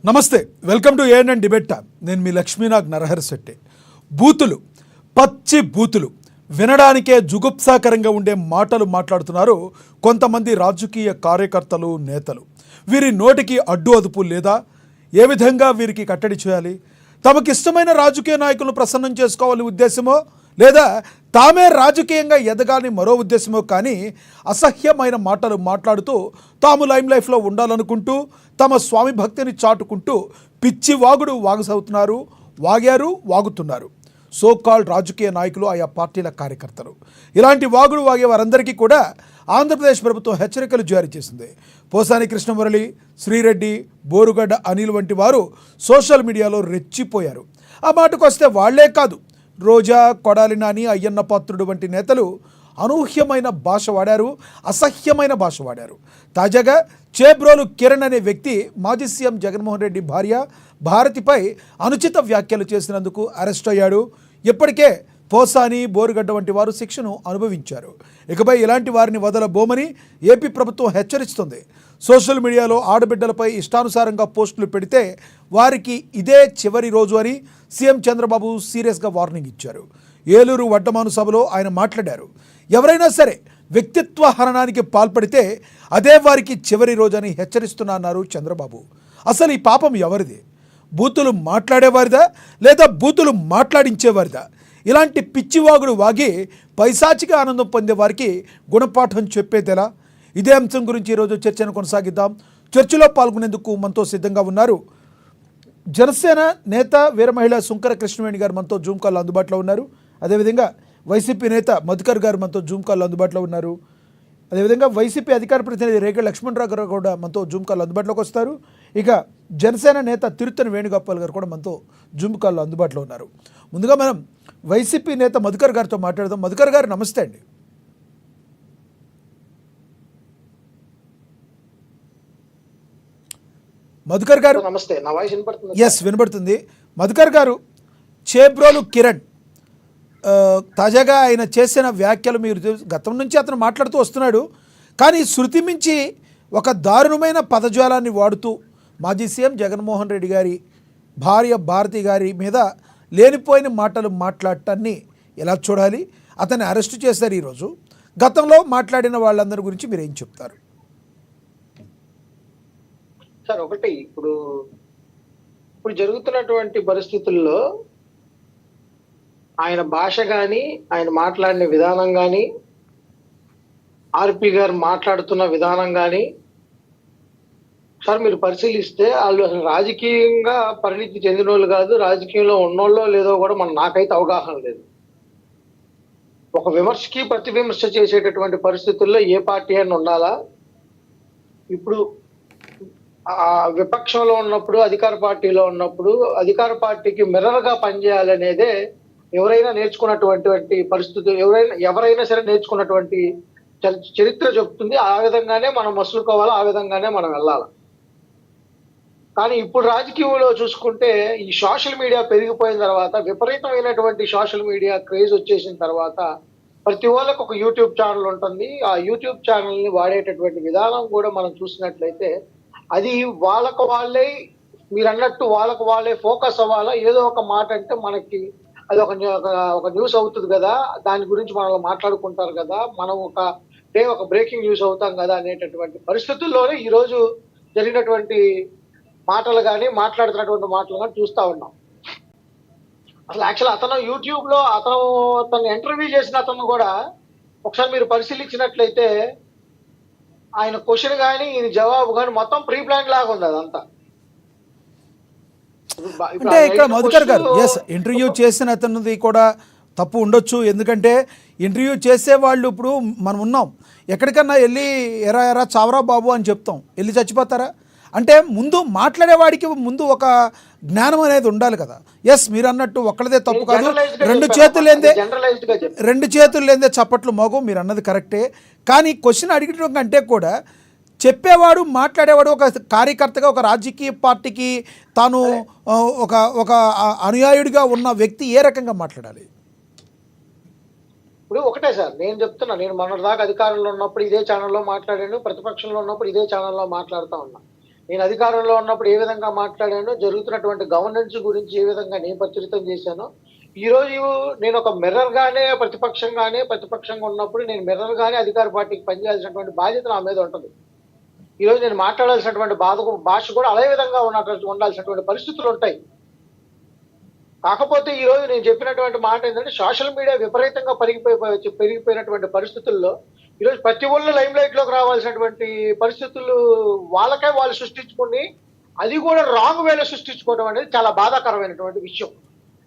నమస్తే, welcome to ANN debate time. నేను మీ లక్ష్మీనాగ్ నరహరిశెట్టి. బూతులు, పచ్చి బూతులు, వినడానికే జుగుప్సాకరంగా ఉండే మాటలు మాట్లాడుతున్నారు కొంతమంది రాజకీయ కార్యకర్తలు, నేతలు. వీరి నోటికి అడ్డు అదుపు లేదా? ఏ విధంగా వీరికి కట్టడి చేయాలి? తమకిష్టమైన రాజకీయ నాయకులను ప్రసన్నం చేసుకోవాలని ఉద్దేశమో, లేదా తామే రాజకీయంగా ఎదగాలని మరో ఉద్దేశమో, కానీ అసహ్యమైన మాటలు మాట్లాడుతూ తాము లైమ్ లైఫ్లో ఉండాలనుకుంటూ తమ స్వామి భక్తిని చాటుకుంటూ పిచ్చి వాగుడు వాగుసవుతున్నారు, వాగుతున్నారు సో కాల్డ్ రాజకీయ నాయకులు, ఆయా పార్టీల కార్యకర్తలు. ఇలాంటి వాగుడు వాగే వారందరికీ కూడా ఆంధ్రప్రదేశ్ ప్రభుత్వం హెచ్చరికలు జారీ చేసింది. పోసాని కృష్ణమురళి, శ్రీరెడ్డి, బోరుగడ్డ అనిల్ వంటి వారు సోషల్ మీడియాలో రెచ్చిపోయారు. ఆ మాటకు వస్తే వాళ్లే కాదు, రోజా, కొడాలి నాని, అయ్యన్న పాత్రుడు వంటి నేతలు అనూహ్యమైన భాష వాడారు, అసహ్యమైన భాష వాడారు. తాజాగా చేబ్రోలు కిరణ్ అనే వ్యక్తి మాజీ సీఎం జగన్మోహన్ రెడ్డి భార్య భారతిపై అనుచిత వ్యాఖ్యలు చేసినందుకు అరెస్ట్ అయ్యాడు. ఇప్పటికే పోసాని, బోరుగడ్డ వంటి వారు శిక్షను అనుభవించారు. ఇకపై ఇలాంటి వారిని వదలబోమని ఏపీ ప్రభుత్వం హెచ్చరిస్తుంది. సోషల్ మీడియాలో ఆడబిడ్డలపై ఇష్టానుసారంగా పోస్టులు పెడితే వారికి ఇదే చివరి రోజు అని సీఎం చంద్రబాబు సీరియస్గా వార్నింగ్ ఇచ్చారు. ఏలూరు వడ్డమాను సభలో ఆయన మాట్లాడారు. ఎవరైనా సరే వ్యక్తిత్వ హననానికి పాల్పడితే అదే వారికి చివరి రోజని హెచ్చరిస్తున్నారు చంద్రబాబు. అసలు ఈ పాపం ఎవరిది? బూతులు మాట్లాడేవారిదా, లేదా బూతులు మాట్లాడించేవారిదా? ఇలాంటి పిచ్చివాగుడు వాగి పైశాచిక ఆనందం పొందే వారికి గుణపాఠం చెప్పేదెలా? ఇదే అంశం గురించి ఈరోజు చర్చను కొనసాగిద్దాం. చర్చలో పాల్గొనేందుకు మనతో సిద్ధంగా ఉన్నారు జనసేన నేత వీరమహిళ సుంకర కృష్ణవేణి గారు మనతో జూమ్ కాల్లో అందుబాటులో ఉన్నారు. అదేవిధంగా వైసీపీ నేత మధుకర్ గారు మనతో జూమ్ కాల్లో అందుబాటులో ఉన్నారు. అదేవిధంగా వైసీపీ అధికార ప్రతినిధి రేగ లక్ష్మణరావు గారు కూడా మనతో జూమ్ కాల్లో అందుబాటులోకి వస్తారు. ఇక జనసేన నేత తిరుత్తని వేణుగోపాల్ గారు కూడా మనతో జూమ్ కాల్లో అందుబాటులో ఉన్నారు. ముందుగా మనం వైసీపీ నేత మధుకర్ గారితో మాట్లాడదాం. మధుకర్ గారు నమస్తే అండి. మధుకర్ గారు నమస్తే. నా వాయిస్ వినపడుతుంది? ఎస్, వినపడుతుంది. మధుకర్ గారు, చేబ్రోలు కిరణ్ తాజాగా ఆయన చేసిన వ్యాఖ్యలు మీరు గతం నుంచి అతను మాట్లాడుతూ వస్తున్నాడు. కానీ శృతి మించి ఒక దారుణమైన పదజాలాన్ని వాడుతూ మాజీ సీఎం జగన్మోహన్ రెడ్డి గారి భార్య భారతి గారి మీద లేనిపోయిన మాటలు మాట్లాడటాన్ని ఎలా చూడాలి? అతన్ని అరెస్టు చేశారు ఈరోజు. గతంలో మాట్లాడిన వాళ్ళందరి గురించి మీరు ఏం చెప్తారు? సార్, ఒకటి ఇప్పుడు జరుగుతున్నటువంటి పరిస్థితుల్లో ఆయన భాష కానీ, ఆయన మాట్లాడిన విధానం కానీ, ఆర్పి గారు మాట్లాడుతున్న విధానం కానీ సార్ మీరు పరిశీలిస్తే వాళ్ళు అసలు రాజకీయంగా పరిణితి చెందిన వాళ్ళు కాదు, రాజకీయంలో ఉన్నోళ్ళో లేదో కూడా నాకైతే అవగాహన లేదు. ఒక విమర్శకి ప్రతి విమర్శ చేసేటటువంటి పరిస్థితుల్లో ఏ పార్టీ అయినా ఉండాలా? ఇప్పుడు విపక్షంలో ఉన్నప్పుడు, అధికార పార్టీలో ఉన్నప్పుడు అధికార పార్టీకి మిర్రర్గా పనిచేయాలనేదే ఎవరైనా నేర్చుకున్నటువంటి పరిస్థితులు, ఎవరైనా సరే నేర్చుకున్నటువంటి చరిత్ర చెప్తుంది. ఆ విధంగానే మనం మసులుకోవాలి, ఆ విధంగానే మనం వెళ్ళాలి. కానీ ఇప్పుడు రాజకీయంలో చూసుకుంటే ఈ సోషల్ మీడియా పెరిగిపోయిన తర్వాత, విపరీతమైనటువంటి సోషల్ మీడియా క్రేజ్ వచ్చేసిన తర్వాత ప్రతి వాళ్ళకి ఒక యూట్యూబ్ ఛానల్ ఉంటుంది. ఆ యూట్యూబ్ ఛానల్ని వాడేటటువంటి విధానం కూడా మనం చూసినట్లయితే అది వాళ్ళకు వాళ్ళే, మీరు అన్నట్టు వాళ్ళకు వాళ్ళే ఫోకస్ అవ్వాలా. ఏదో ఒక మాట అంటే మనకి అది ఒక న్యూస్ అవుతుంది కదా, దాని గురించి మనల్ని మాట్లాడుకుంటారు కదా, మనం ఒక బ్రేకింగ్ న్యూస్ అవుతాం కదా అనేటటువంటి పరిస్థితుల్లోనే ఈరోజు జరిగినటువంటి మాటలు కానీ, మాట్లాడుతున్నటువంటి మాటలు కానీ చూస్తూ ఉన్నాం. అసలు యాక్చువల్ అతను యూట్యూబ్ లో అతను ఇంటర్వ్యూ చేసిన అతను కూడా ఒకసారి మీరు పరిశీలించినట్లయితే ఆయన క్వశ్చన్ కానీ, ఈయన జవాబు కానీ మొత్తం ప్రీ ప్లాన్ లాగా ఉంది అదంతా. అంటే ఇక్కడ మధుకర్ గారు, ఎస్, ఇంటర్వ్యూ చేసిన అతనిది కూడా తప్పు ఉండొచ్చు. ఎందుకంటే ఇంటర్వ్యూ చేసేవాళ్ళు ఇప్పుడు మనం ఉన్నాం, ఎక్కడికన్నా వెళ్ళి ఎరా చావరా బాబు అని చెప్తాం, వెళ్ళి చచ్చిపోతారా? అంటే ముందు మాట్లాడేవాడికి ముందు ఒక జ్ఞానం అనేది ఉండాలి కదా. ఎస్, మీరు అన్నట్టు ఒక్కళ్ళదే తప్పు కాదు, రెండు చేతులు లేదే చప్పట్లు మోగం, మీరు అన్నది కరెక్టే. కానీ క్వశ్చన్ అడిగడం కంటే కూడా చెప్పేవాడు, మాట్లాడేవాడు ఒక కార్యకర్తగా, ఒక రాజకీయ పార్టీకి తాను ఒక అనుయాయుడిగా ఉన్న వ్యక్తి ఏ రకంగా మాట్లాడాలి? ఇప్పుడు ఒకటే సార్, నేను చెప్తున్నా, నేను మొన్నటిదాకా అధికారంలో ఉన్నప్పుడు ఇదే ఛానల్లో మాట్లాడాను, ప్రతిపక్షంలో ఉన్నప్పుడు ఇదే ఛానల్లో మాట్లాడుతూ ఉన్నా. నేను అధికారంలో ఉన్నప్పుడు ఏ విధంగా మాట్లాడానో, జరుగుతున్నటువంటి గవర్నెన్స్ గురించి ఏ విధంగా నేను ప్రచురితం చేశానో, ఈ రోజు నేను ఒక మిర్రర్ గానే ప్రతిపక్షంగా ఉన్నప్పుడు నేను మిర్రర్ గానే అధికార పార్టీకి పనిచేయాల్సినటువంటి బాధ్యత నా మీద ఉంటది. ఈ రోజు నేను మాట్లాడాల్సినటువంటి భాష కూడా అదే విధంగా ఉండాల్సినటువంటి పరిస్థితులు ఉంటాయి. కాకపోతే ఈ రోజు నేను చెప్పినటువంటి మాట ఏంటంటే, సోషల్ మీడియా విపరీతంగా పెరిగిపోయినటువంటి పరిస్థితుల్లో ఈరోజు ప్రతి ఒళ్ళు లైమ్ లైట్ లోకి రావాల్సినటువంటి పరిస్థితులు వాళ్ళకే వాళ్ళు సృష్టించుకుని, అది కూడా రాంగ్ వేలో సృష్టించుకోవడం అనేది చాలా బాధాకరమైనటువంటి విషయం.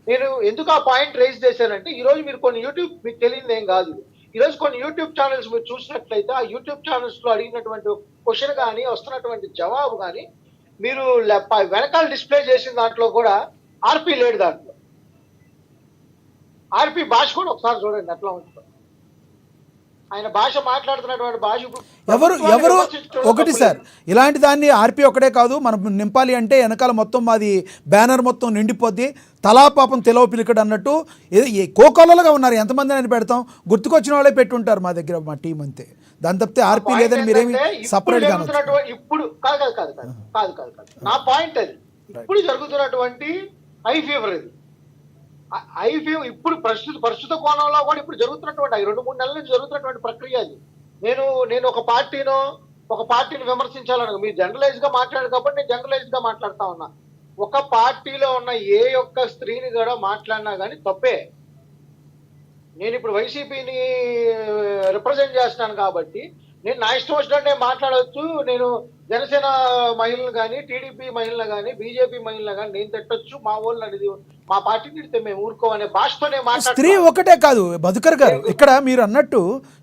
నేను ఎందుకు ఆ పాయింట్ రైజ్ చేశానంటే, ఈ రోజు మీరు కొన్ని యూట్యూబ్, మీకు తెలియదు ఏం కాదు, ఈ రోజు కొన్ని యూట్యూబ్ ఛానల్స్ మీరు చూసినట్లయితే, ఆ యూట్యూబ్ ఛానల్స్ లో అడిగినటువంటి క్వశ్చన్ కానీ, వస్తున్నటువంటి జవాబు కానీ, మీరు వెనకాల డిస్ప్లే చేసిన దాంట్లో కూడా ఆర్పి లేడు. దాంట్లో ఆర్పి భాష కూడా ఒకసారి చూడండి ఎట్లా ఉంటుంది. ఆయన భాష మాట్లాడుతున్నటువంటి భాష ఎవరు ఒకటి సార్, ఇలాంటి దాన్ని ఆర్పి ఒకటే కాదు, మనం నింపాలి అంటే వెనకాల మొత్తం మాది బ్యానర్ మొత్తం నిండిపోద్ది, తలా పాపం తెలవ పిలికడు అన్నట్టు కోకొల్లలుగా ఉన్నారు. ఎంతమంది అని పెడతాం, గుర్తుకొచ్చిన వాళ్ళే పెట్టుంటారు మా దగ్గర, మా టీం అంతే. దాని తప్పితే ఆర్పీ లేదని మీరేమి సపరేట్ గా ఇప్పుడు కాదు నా పాయింట్ అది. ఇప్పుడు జరుగుతున్నటువంటి హై ఫీవర్ ఇది. హై ఫీవర్ ఇప్పుడు ప్రస్తుత కోణంలో కూడా ఇప్పుడు జరుగుతున్నటువంటి 2-3 నెలల నుంచి జరుగుతున్నటువంటి ప్రక్రియ అది. నేను ఒక పార్టీని విమర్శించాలను, మీరు జనరలైజ్ గా మాట్లాడారు కాబట్టి నేను జనరలైజ్ గా మాట్లాడుతా ఉన్నా. ఒక పార్టీలో ఉన్న ఏ ఒక్క స్త్రీని కూడా మాట్లాడినా కానీ తప్పే. నేను ఇప్పుడు వైసీపీని రిప్రజెంట్ చేస్తున్నాను కాబట్టి నేను నా ఇష్టం వచ్చినట్టు నేను మాట్లాడవచ్చు. నేను జనసేన మహిళలు కానీ, టీడీపీ మహిళలు కానీ, బీజేపీ మహిళలు కానీ నేను తిట్టొచ్చు. మా వాళ్ళు అనేది మా పార్టీ తిడితే మేము ఊరుకోమనే భాషతోనే మాట్లాడు. స్త్రీ ఒకటే కాదు మధుకర్ గారు, ఇక్కడ మీరు అన్నట్టు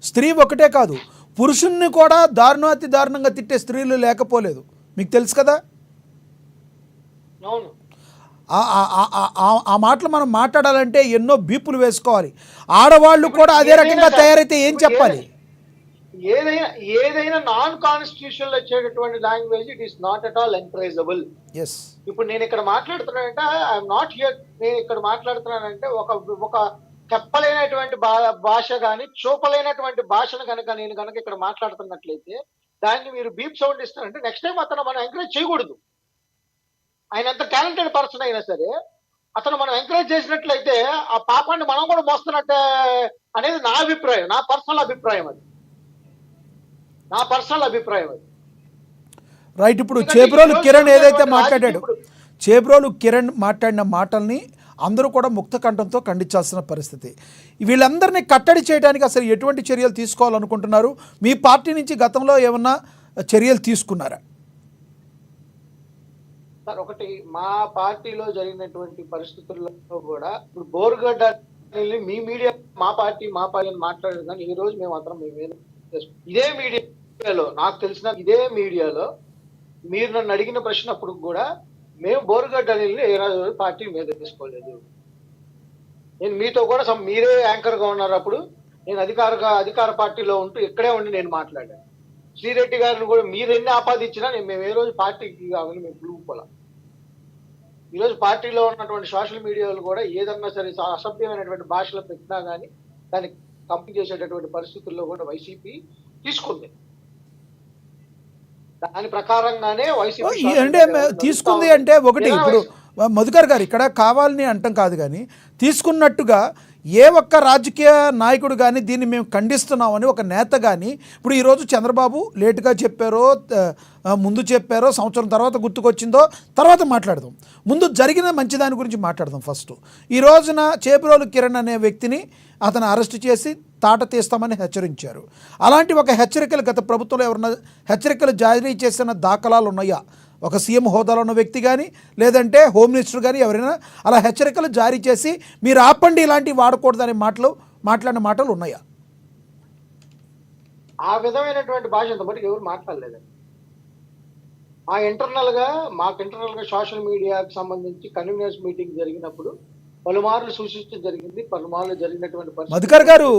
స్త్రీ ఒకటే కాదు, పురుషుణ్ణి కూడా దారుణాతి దారుణంగా తిట్టే స్త్రీలు లేకపోలేదు, మీకు తెలుసు కదా. అవును, ఆ మాటలు మనం మాట్లాడాలంటే ఎన్నో బీపులు వేసుకోవాలి. ఆడవాళ్ళు కూడా అదే రకంగా తయారైతే ఏం చెప్పాలి? ఏదైనా నాన్ కాన్స్టిట్యూషనల్ వచ్చేటటువంటి language it is not at all encourageable. ఇప్పుడు నేను ఇక్కడ మాట్లాడుతున్నానంటే ఐఎమ్ నాట్ హియర్, నేను ఇక్కడ మాట్లాడుతున్నానంటే ఒక చెప్పలేనటువంటి భాష కానీ, చూపలేనటువంటి భాషను నేను కనుక ఇక్కడ మాట్లాడుతున్నట్లయితే దాన్ని మీరు బీప్ సౌండ్ ఇస్తారంటే నెక్స్ట్ టైం అతను మనం ఎంకరేజ్ చేయకూడదు. ఆయన ఎంత టాలెంటెడ్ పర్సన్ అయినా సరే అతను మనం ఎంకరేజ్ చేసినట్లయితే ఆ పాపాన్ని మనం కూడా మోస్తున్నట్టే అనేది నా అభిప్రాయం, నా పర్సనల్ అభిప్రాయం అది. రైట్. ఇప్పుడు చేబ్రోలు కిరణ్ ఏదైతే మాట్లాడాడు, చేబ్రోలు కిరణ్ మాట్లాడిన మాటల్ని అందరూ కూడా ముక్త కంఠంతో ఖండించాల్సిన పరిస్థితి. వీళ్ళందరినీ కట్టడి చేయడానికి అసలు ఎటువంటి చర్యలు తీసుకోవాలనుకుంటున్నారు? మీ పార్టీ నుంచి గతంలో ఏమన్నా చర్యలు తీసుకున్నారా? సార్, ఒకటి మా పార్టీలో జరిగినటువంటి పరిస్థితుల్లో కూడా ఇప్పుడు బోరుగడ్డ మీ మీడియా మా పార్టీ అని మాట్లాడేది, కానీ ఈ రోజు మేము అందరం ఇదే మీడియాలో, నాకు తెలిసిన ఇదే మీడియాలో మీరు నన్ను అడిగిన ప్రశ్నప్పుడు కూడా మేము బోరుగడ్డ అనిల్ని ఏ రోజు పార్టీ మీద తీసుకోలేదు. నేను మీతో కూడా మీరే యాంకర్ గా ఉన్నారు అప్పుడు, నేను అధికార పార్టీలో ఉంటూ ఇక్కడే ఉండి నేను మాట్లాడాను. శ్రీరెడ్డి గారిని కూడా మీరు ఎన్ని ఆపాదించినా మేము ఏ రోజు పార్టీకి కావాలి మేము పిలుపుకోలే. ఈరోజు పార్టీలో ఉన్నటువంటి సోషల్ మీడియాలో కూడా ఏదన్నా సరే అసభ్యమైనటువంటి భాషలో పెట్టినా కానీ దాన్ని కంపెనీ చేసేటటువంటి పరిస్థితుల్లో కూడా వైసీపీ తీసుకుంది. దాని ప్రకారంగానే వైసీపీ అంటే తీసుకుంది అంటే ఒకటి, ఇప్పుడు మధుకర్ గారు ఇక్కడ కావాలని అంటాం కాదు, కానీ తీసుకున్నట్టుగా ఏ ఒక్క రాజకీయ నాయకుడు కానీ దీన్ని మేము ఖండిస్తున్నామని ఒక నేత కానీ, ఇప్పుడు ఈరోజు చంద్రబాబు లేటుగా చెప్పారో ముందు చెప్పారో సంవత్సరం తర్వాత గుర్తుకొచ్చిందో తర్వాత మాట్లాడదాం, ముందు జరిగిన మంచి దాని గురించి మాట్లాడదాం. ఫస్ట్ ఈ రోజున చేబ్రోలు కిరణ్ అనే వ్యక్తిని అతను అరెస్ట్ చేసి తాట తీస్తామని హెచ్చరించారు. అలాంటి ఒక హెచ్చరికలు గత ప్రభుత్వంలో ఎవరన్నా హెచ్చరికలు జారీ చేసిన దాఖలాలు ఉన్నాయా? ఒక సీఎం హోదాలో ఉన్న వ్యక్తి కానీ లేదంటే హోమ్ మినిస్టర్ కానీ ఎవరైనా అలా హెచ్చరికలు జారీ చేసి మీరు ఆపండి ఇలాంటివి వాడకూడదనే మాట్లాడిన మాటలు ఉన్నాయా? ఆ విధమైనటువంటి భాష ఇంతవరకు ఎవరు మాట్లాడలేదండి. మాకు ఇంటర్నల్ గా సోషల్ మీడియాకి సంబంధించి కన్వీనర్స్ మీటింగ్ జరిగినప్పుడు పలుమార్లు సూచించడం జరిగింది. పలుమార్లు జరిగినటువంటి మధుకర్ గారు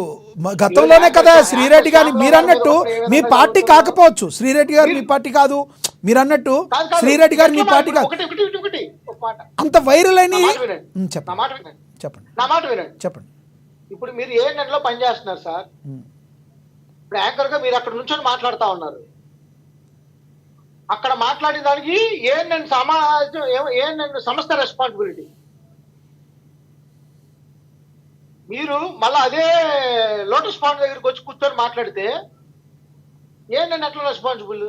గతంలోనే కదా శ్రీరెడ్డి గారిని మీరు అన్నట్టు మీ పార్టీ కాకపోవచ్చు, శ్రీరెడ్డి గారు మీ పార్టీ కాదు, మీరు అన్నట్టు శ్రీరెడ్డి గారు మీ పార్టీ కాదు, అంత వైరల్ అని చెప్పండి. ఇప్పుడు మీరు ఏ నెలలో పనిచేస్తున్నారు సార్? ఇప్పుడు యాంకర్ గా మీరు అక్కడ నుంచొని మాట్లాడుతా ఉన్నారు. అక్కడ మాట్లాడిన దానికి ఏఎన్ఎన్ సమాజం ఏఎన్ఎన్ సంస్థ రెస్పాన్సిబిలిటీ. మీరు మళ్ళీ అదే లోటస్ పాండ్ దగ్గరికి వచ్చి కూర్చొని మాట్లాడితే ఏఎన్ఎన్ ఎట్లా రెస్పాన్సిబుల్?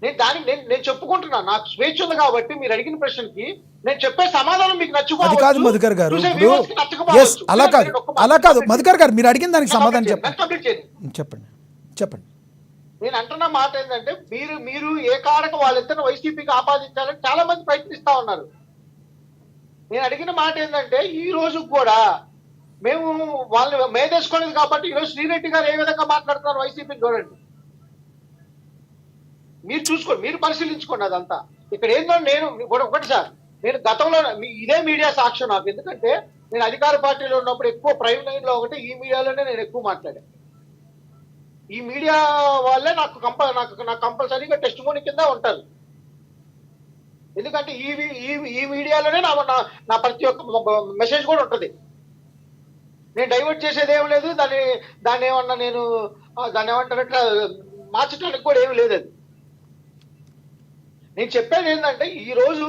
నేను చెప్పుకుంటున్నాను, నాకు స్వేచ్ఛ ఉంది కాబట్టి మీరు అడిగిన ప్రశ్నకి నేను చెప్పే సమాధానం మీకు అది కాదు మధుకర్ గారు, ఇప్పుడు ఎస్ అలా కాదు, అలా కాదు మధుకర్ గారు, మీరు అడిగిన దానికి సమాధానం చెప్పండి. చెప్పండి. నేను అంటున్న మాట ఏంటంటే మీరు ఏ కారణం వాళ్ళిద్దరిని వైసీపీకి ఆపాదించాలని చాలా మంది ప్రయత్నిస్తా ఉన్నారు. నేను అడిగిన మాట ఏంటంటే ఈ రోజు కూడా మేము వాళ్ళని మేదేసుకోలేదు కాబట్టి ఈరోజు శ్రీరెడ్డి గారు ఏ విధంగా మాట్లాడుతున్నారు వైసీపీ చూడండి. మీరు చూసుకోండి, మీరు పరిశీలించుకోండి అదంతా. ఇక్కడ ఏందో నేను ఒకటి సార్, నేను గతంలో ఇదే మీడియా సాక్ష్యం నాకు. ఎందుకంటే నేను అధికార పార్టీలో ఉన్నప్పుడు ఎక్కువ ప్రైమ్ లైన్ లో ఒకటి ఈ మీడియాలోనే నేను ఎక్కువ మాట్లాడాను. ఈ మీడియా వాళ్ళే నాకు కంపల్సరీగా టెస్ట్ మోని కింద ఉంటారు. ఎందుకంటే ఈ మీడియాలోనే నా ప్రతి ఒక్క మెసేజ్ కూడా ఉంటుంది. నేను డైవర్ట్ చేసేది ఏం లేదు, దాన్ని ఏమన్నా దాన్ని ఏమంటారంటే మార్చడానికి కూడా ఏమి లేదు. అది నేను చెప్పేది ఏంటంటే ఈ రోజు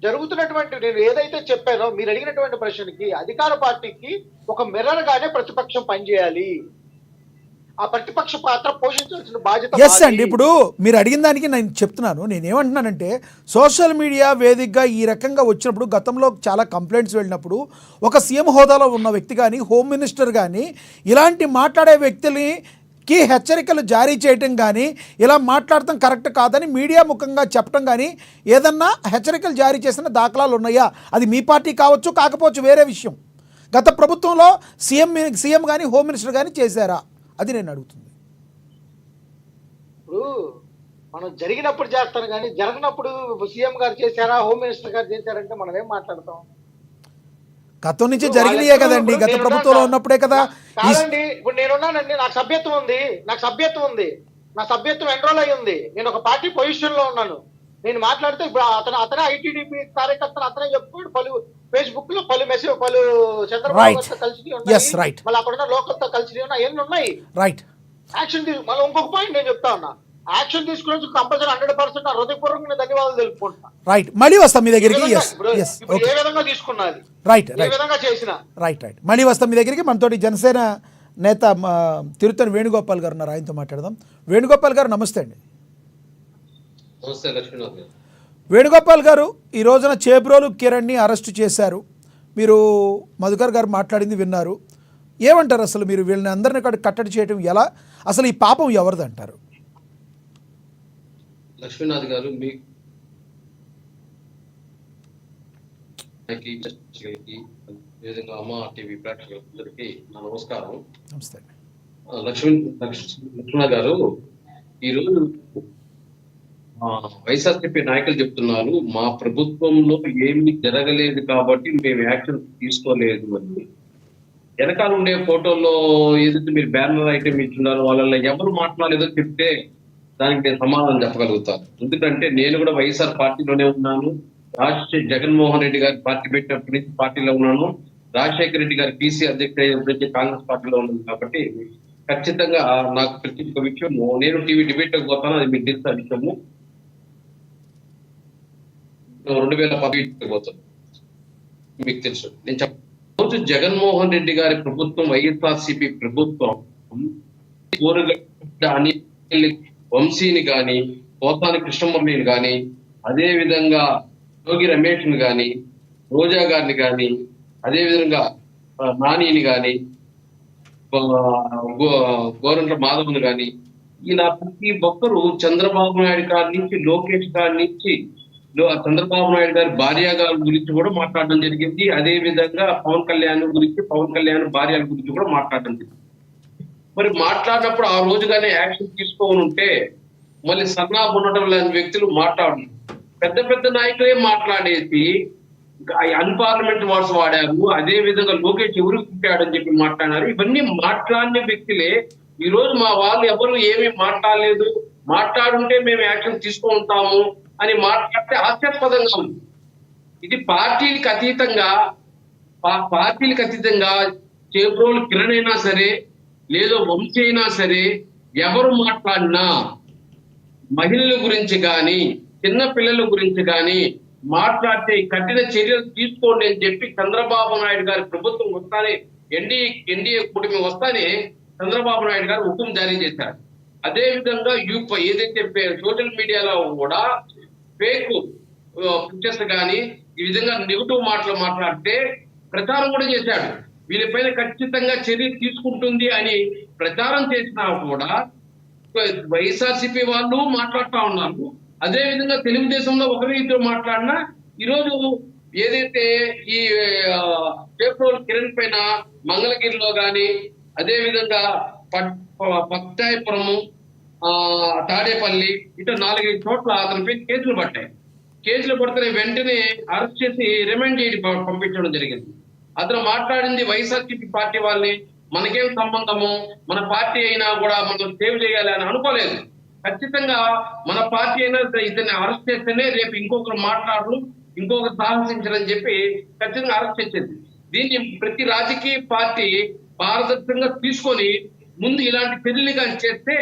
జరుగుతున్నటువంటి నేను ఏదైతే చెప్పానో మీరు అడిగినటువంటి ప్రశ్నకి అధికార పార్టీకి ఒక మిర్రర్ గానే ప్రతిపక్షం పనిచేయాలి. ఆ ప్రతిపక్ష పాత్ర పోషించాల్సిన బాధ్యత. ఎస్ అండి, ఇప్పుడు మీరు అడిగిన దానికి నేను చెప్తున్నాను. నేనేమంటున్నానంటే సోషల్ మీడియా వేదికగా ఈ రకంగా వచ్చినప్పుడు గతంలో చాలా కంప్లైంట్స్ వెళ్ళినప్పుడు ఒక సీఎం హోదాలో ఉన్న వ్యక్తి కానీ హోమ్ మినిస్టర్ కానీ ఇలాంటి మాట్లాడే వ్యక్తులకి హెచ్చరికలు జారీ చేయటం కానీ ఇలా మాట్లాడటం కరెక్ట్ కాదని మీడియా ముఖంగా చెప్పడం కానీ ఏదన్నా హెచ్చరికలు జారీ చేసిన దాఖలాలు ఉన్నాయా? అది మీ పార్టీ కావచ్చు, కాకపోవచ్చు, వేరే విషయం. గత ప్రభుత్వంలో సీఎం కానీ హోమ్ మినిస్టర్ కానీ చేశారా? అది నేను అడుగుతుంది. ఇప్పుడు మనం జరిగినప్పుడు చేస్తాను కానీ జరగనప్పుడు సీఎం గారు చేశారా హోమ్ మినిస్టర్ గారు చేశారంటే మనం ఏం మాట్లాడతాం? గతం నుంచి జరిగినాయే కదండి, గత ప్రభుత్వంలో ఉన్నప్పుడే కదా. కాదండి, ఇప్పుడు నేనున్నానండి, నాకు సభ్యత్వం ఉంది, నా సభ్యత్వం ఎన్రోల్ అయి ఉంది, నేను ఒక పార్టీ పొజిషన్ లో ఉన్నాను. నేను మాట్లాడితే ఇప్పుడు అతనే ఐటీడీపీ కార్యకర్తలు అతనే చెప్పుకోడు. పలు ఫేస్బుక్ లో పలు చంద్రబాబు కలిసి ఉన్నాయి, మళ్ళీ అక్కడ ఉన్న లోకల్ తో కలిసి ఎన్ని ఉన్నాయి. రైట్, యాక్షన్ మళ్ళీ ఇంకొక పాయింట్ నేను చెప్తా ఉన్నా, యాక్షన్ తీసుకుని కంపల్సరీ 100% నా హృదయపూర్వకంగా ధన్యవాదాలు తెలుపుకుంటున్నా. రైట్, మళ్ళీ వస్తాం మీ దగ్గరికి. ఏ విధంగా తీసుకున్నది, రైట్, ఏ విధంగా చేసిన, రైట్, మళ్ళీ వస్తాం మీ దగ్గరికి. మనతోటి జనసేన నేత తిరుత్తని వేణుగోపాల్ గారు ఉన్నారు, ఆయనతో మాట్లాడదాం. వేణుగోపాల్ గారు నమస్తే అండి. వేణుగోపాల్ గారు, ఈ రోజున చేబ్రోలు కిరణ్ని అరెస్టు చేశారు. మీరు మధుకర్ గారు మాట్లాడింది విన్నారు. ఏమంటారు అసలు? మీరు వీళ్ళని అందరినీ కట్టడి చేయడం ఎలా? అసలు ఈ పాపం ఎవరిది అంటారు? లక్ష్మీనాథ్ గారు, మీ విధంగా అమ్మ టీవీ ప్రేక్షకులందరికీ నా నమస్కారం. నమస్తే. లక్ష్మీనాథ్ గారు, ఈరోజు వైఎస్ఆర్సీపీ నాయకులు చెప్తున్నారు మా ప్రభుత్వంలో ఏమీ జరగలేదు కాబట్టి మేము యాక్షన్ తీసుకోలేదు అని. వెనకాల ఉండే ఫోటోల్లో ఏదైతే మీరు బ్యానర్ ఐటమ్ ఇచ్చున్నారు వాళ్ళ ఎవరు మాట్లాడలేదో చెప్తే దానికి నేను సమాధానం చెప్పగలుగుతాను. ఎందుకంటే నేను కూడా వైఎస్ఆర్ పార్టీలోనే ఉన్నాను. జగన్మోహన్ రెడ్డి గారి పార్టీ పెట్టినప్పటి నుంచి పార్టీలో ఉన్నాను. రాజశేఖర రెడ్డి గారి పీసీ అధ్యక్షుడు కాంగ్రెస్ పార్టీలో ఉన్నాను. కాబట్టి ఖచ్చితంగా నాకు ప్రతి ఒక్క విషయము నేను టీవీ డిబేట్ లోకి పోతాను, అది మీకు తెలిసిన విషయము. 2010 పోతాను, మీకు తెలుసు. నేను రోజు జగన్మోహన్ రెడ్డి గారి ప్రభుత్వం, వైఎస్ఆర్సీపీ ప్రభుత్వం వంశీని గాని, పోతాని కృష్ణమురళిని గాని, అదే విధంగా యోగి రమేష్ ని గాని, రోజా గారిని గాని, అదే విధంగా నానిని గాని, గోరంట్ల మాధవ్ని గాని, ఇలా ప్రతి ఒక్కరు చంద్రబాబు నాయుడు గారి నుంచి, లోకేష్ గారి నుంచి, చంద్రబాబు నాయుడు గారి భార్య గారి గురించి కూడా మాట్లాడడం జరిగింది. అదే విధంగా పవన్ కళ్యాణ్ గురించి, పవన్ కళ్యాణ్ భార్య గురించి కూడా మాట్లాడడం జరిగింది. మరి మాట్లాడినప్పుడు ఆ రోజుగానే యాక్షన్ తీసుకోని ఉంటే మళ్ళీ సన్నా ఉండటం లాంటి వ్యక్తులు మాట్లాడు, పెద్ద పెద్ద నాయకులే మాట్లాడేసి అన్పార్లమెంట్ వర్డ్స్ వాడారు. అదే విధంగా లోకేష్ ఎవరికి పుట్టాడని చెప్పి మాట్లాడారు. ఇవన్నీ మాట్లాడిన వ్యక్తులే ఈ రోజు మా వాళ్ళు ఎవరు ఏమీ మాట్లాడలేదు, మాట్లాడుంటే మేము యాక్షన్ తీసుకుంటాము అని మాట్లాడితే ఆశ్చర్యపదంగా ఉంది. ఇది పార్టీలకు అతీతంగా చేబ్రోలు కిరణ్ అయినా సరే, లేదో వంశీ అయినా సరే, ఎవరు మాట్లాడినా మహిళల గురించి కానీ చిన్న పిల్లల గురించి కానీ మాట్లాడితే కఠిన చర్యలు తీసుకోండి అని చెప్పి చంద్రబాబు నాయుడు గారి ప్రభుత్వం వస్తానే ఎన్డీఏ కూటమి వస్తానే చంద్రబాబు నాయుడు గారు హుకుం జారీ చేశారు. అదే విధంగా ఏదైతే సోషల్ మీడియాలో కూడా ఫేక్ పిక్చర్స్ కానీ ఈ విధంగా నెగిటివ్ మాటలు మాట్లాడితే ప్రచారం కూడా చేశాడు. వీళ్ళపైన ఖచ్చితంగా చర్య తీసుకుంటుంది అని ప్రచారం చేసినా కూడా వైఎస్ఆర్సీపీ వాళ్ళు మాట్లాడుతూ ఉన్నారు. అదే విధంగా తెలుగుదేశంలో ఒకరి ఇద్దరు మాట్లాడినా ఈరోజు ఏదైతే ఈ చేప్రోల్ కిరణ్ పైన మంగళగిరిలో కానీ అదే విధంగా పట్టాయపురము తాడేపల్లి ఇటు 4-5 చోట్ల అతనిపై కేసులు పట్టాయి. కేసులు పడితే వెంటనే అరెస్ట్ చేసి రిమాండ్ చేసి పంపించడం జరిగింది. అతను మాట్లాడింది వైఎస్ఆర్సీపీ పార్టీ వాళ్ళని మనకేం సంబంధము, మన పార్టీ అయినా కూడా మనం సేవ్ చేయాలి అని అనుకోలేదు. ఖచ్చితంగా మన పార్టీ అయినా ఇతన్ని అరెస్ట్ చేస్తేనే రేపు ఇంకొకరు మాట్లాడరు, ఇంకొకరు సాహసించరని చెప్పి ఖచ్చితంగా అరెస్ట్ చేసేది. దీన్ని ప్రతి రాజకీయ పార్టీ పారదర్శకంగా తీసుకొని ముందు ఇలాంటి చర్యలు కానీ చేస్తే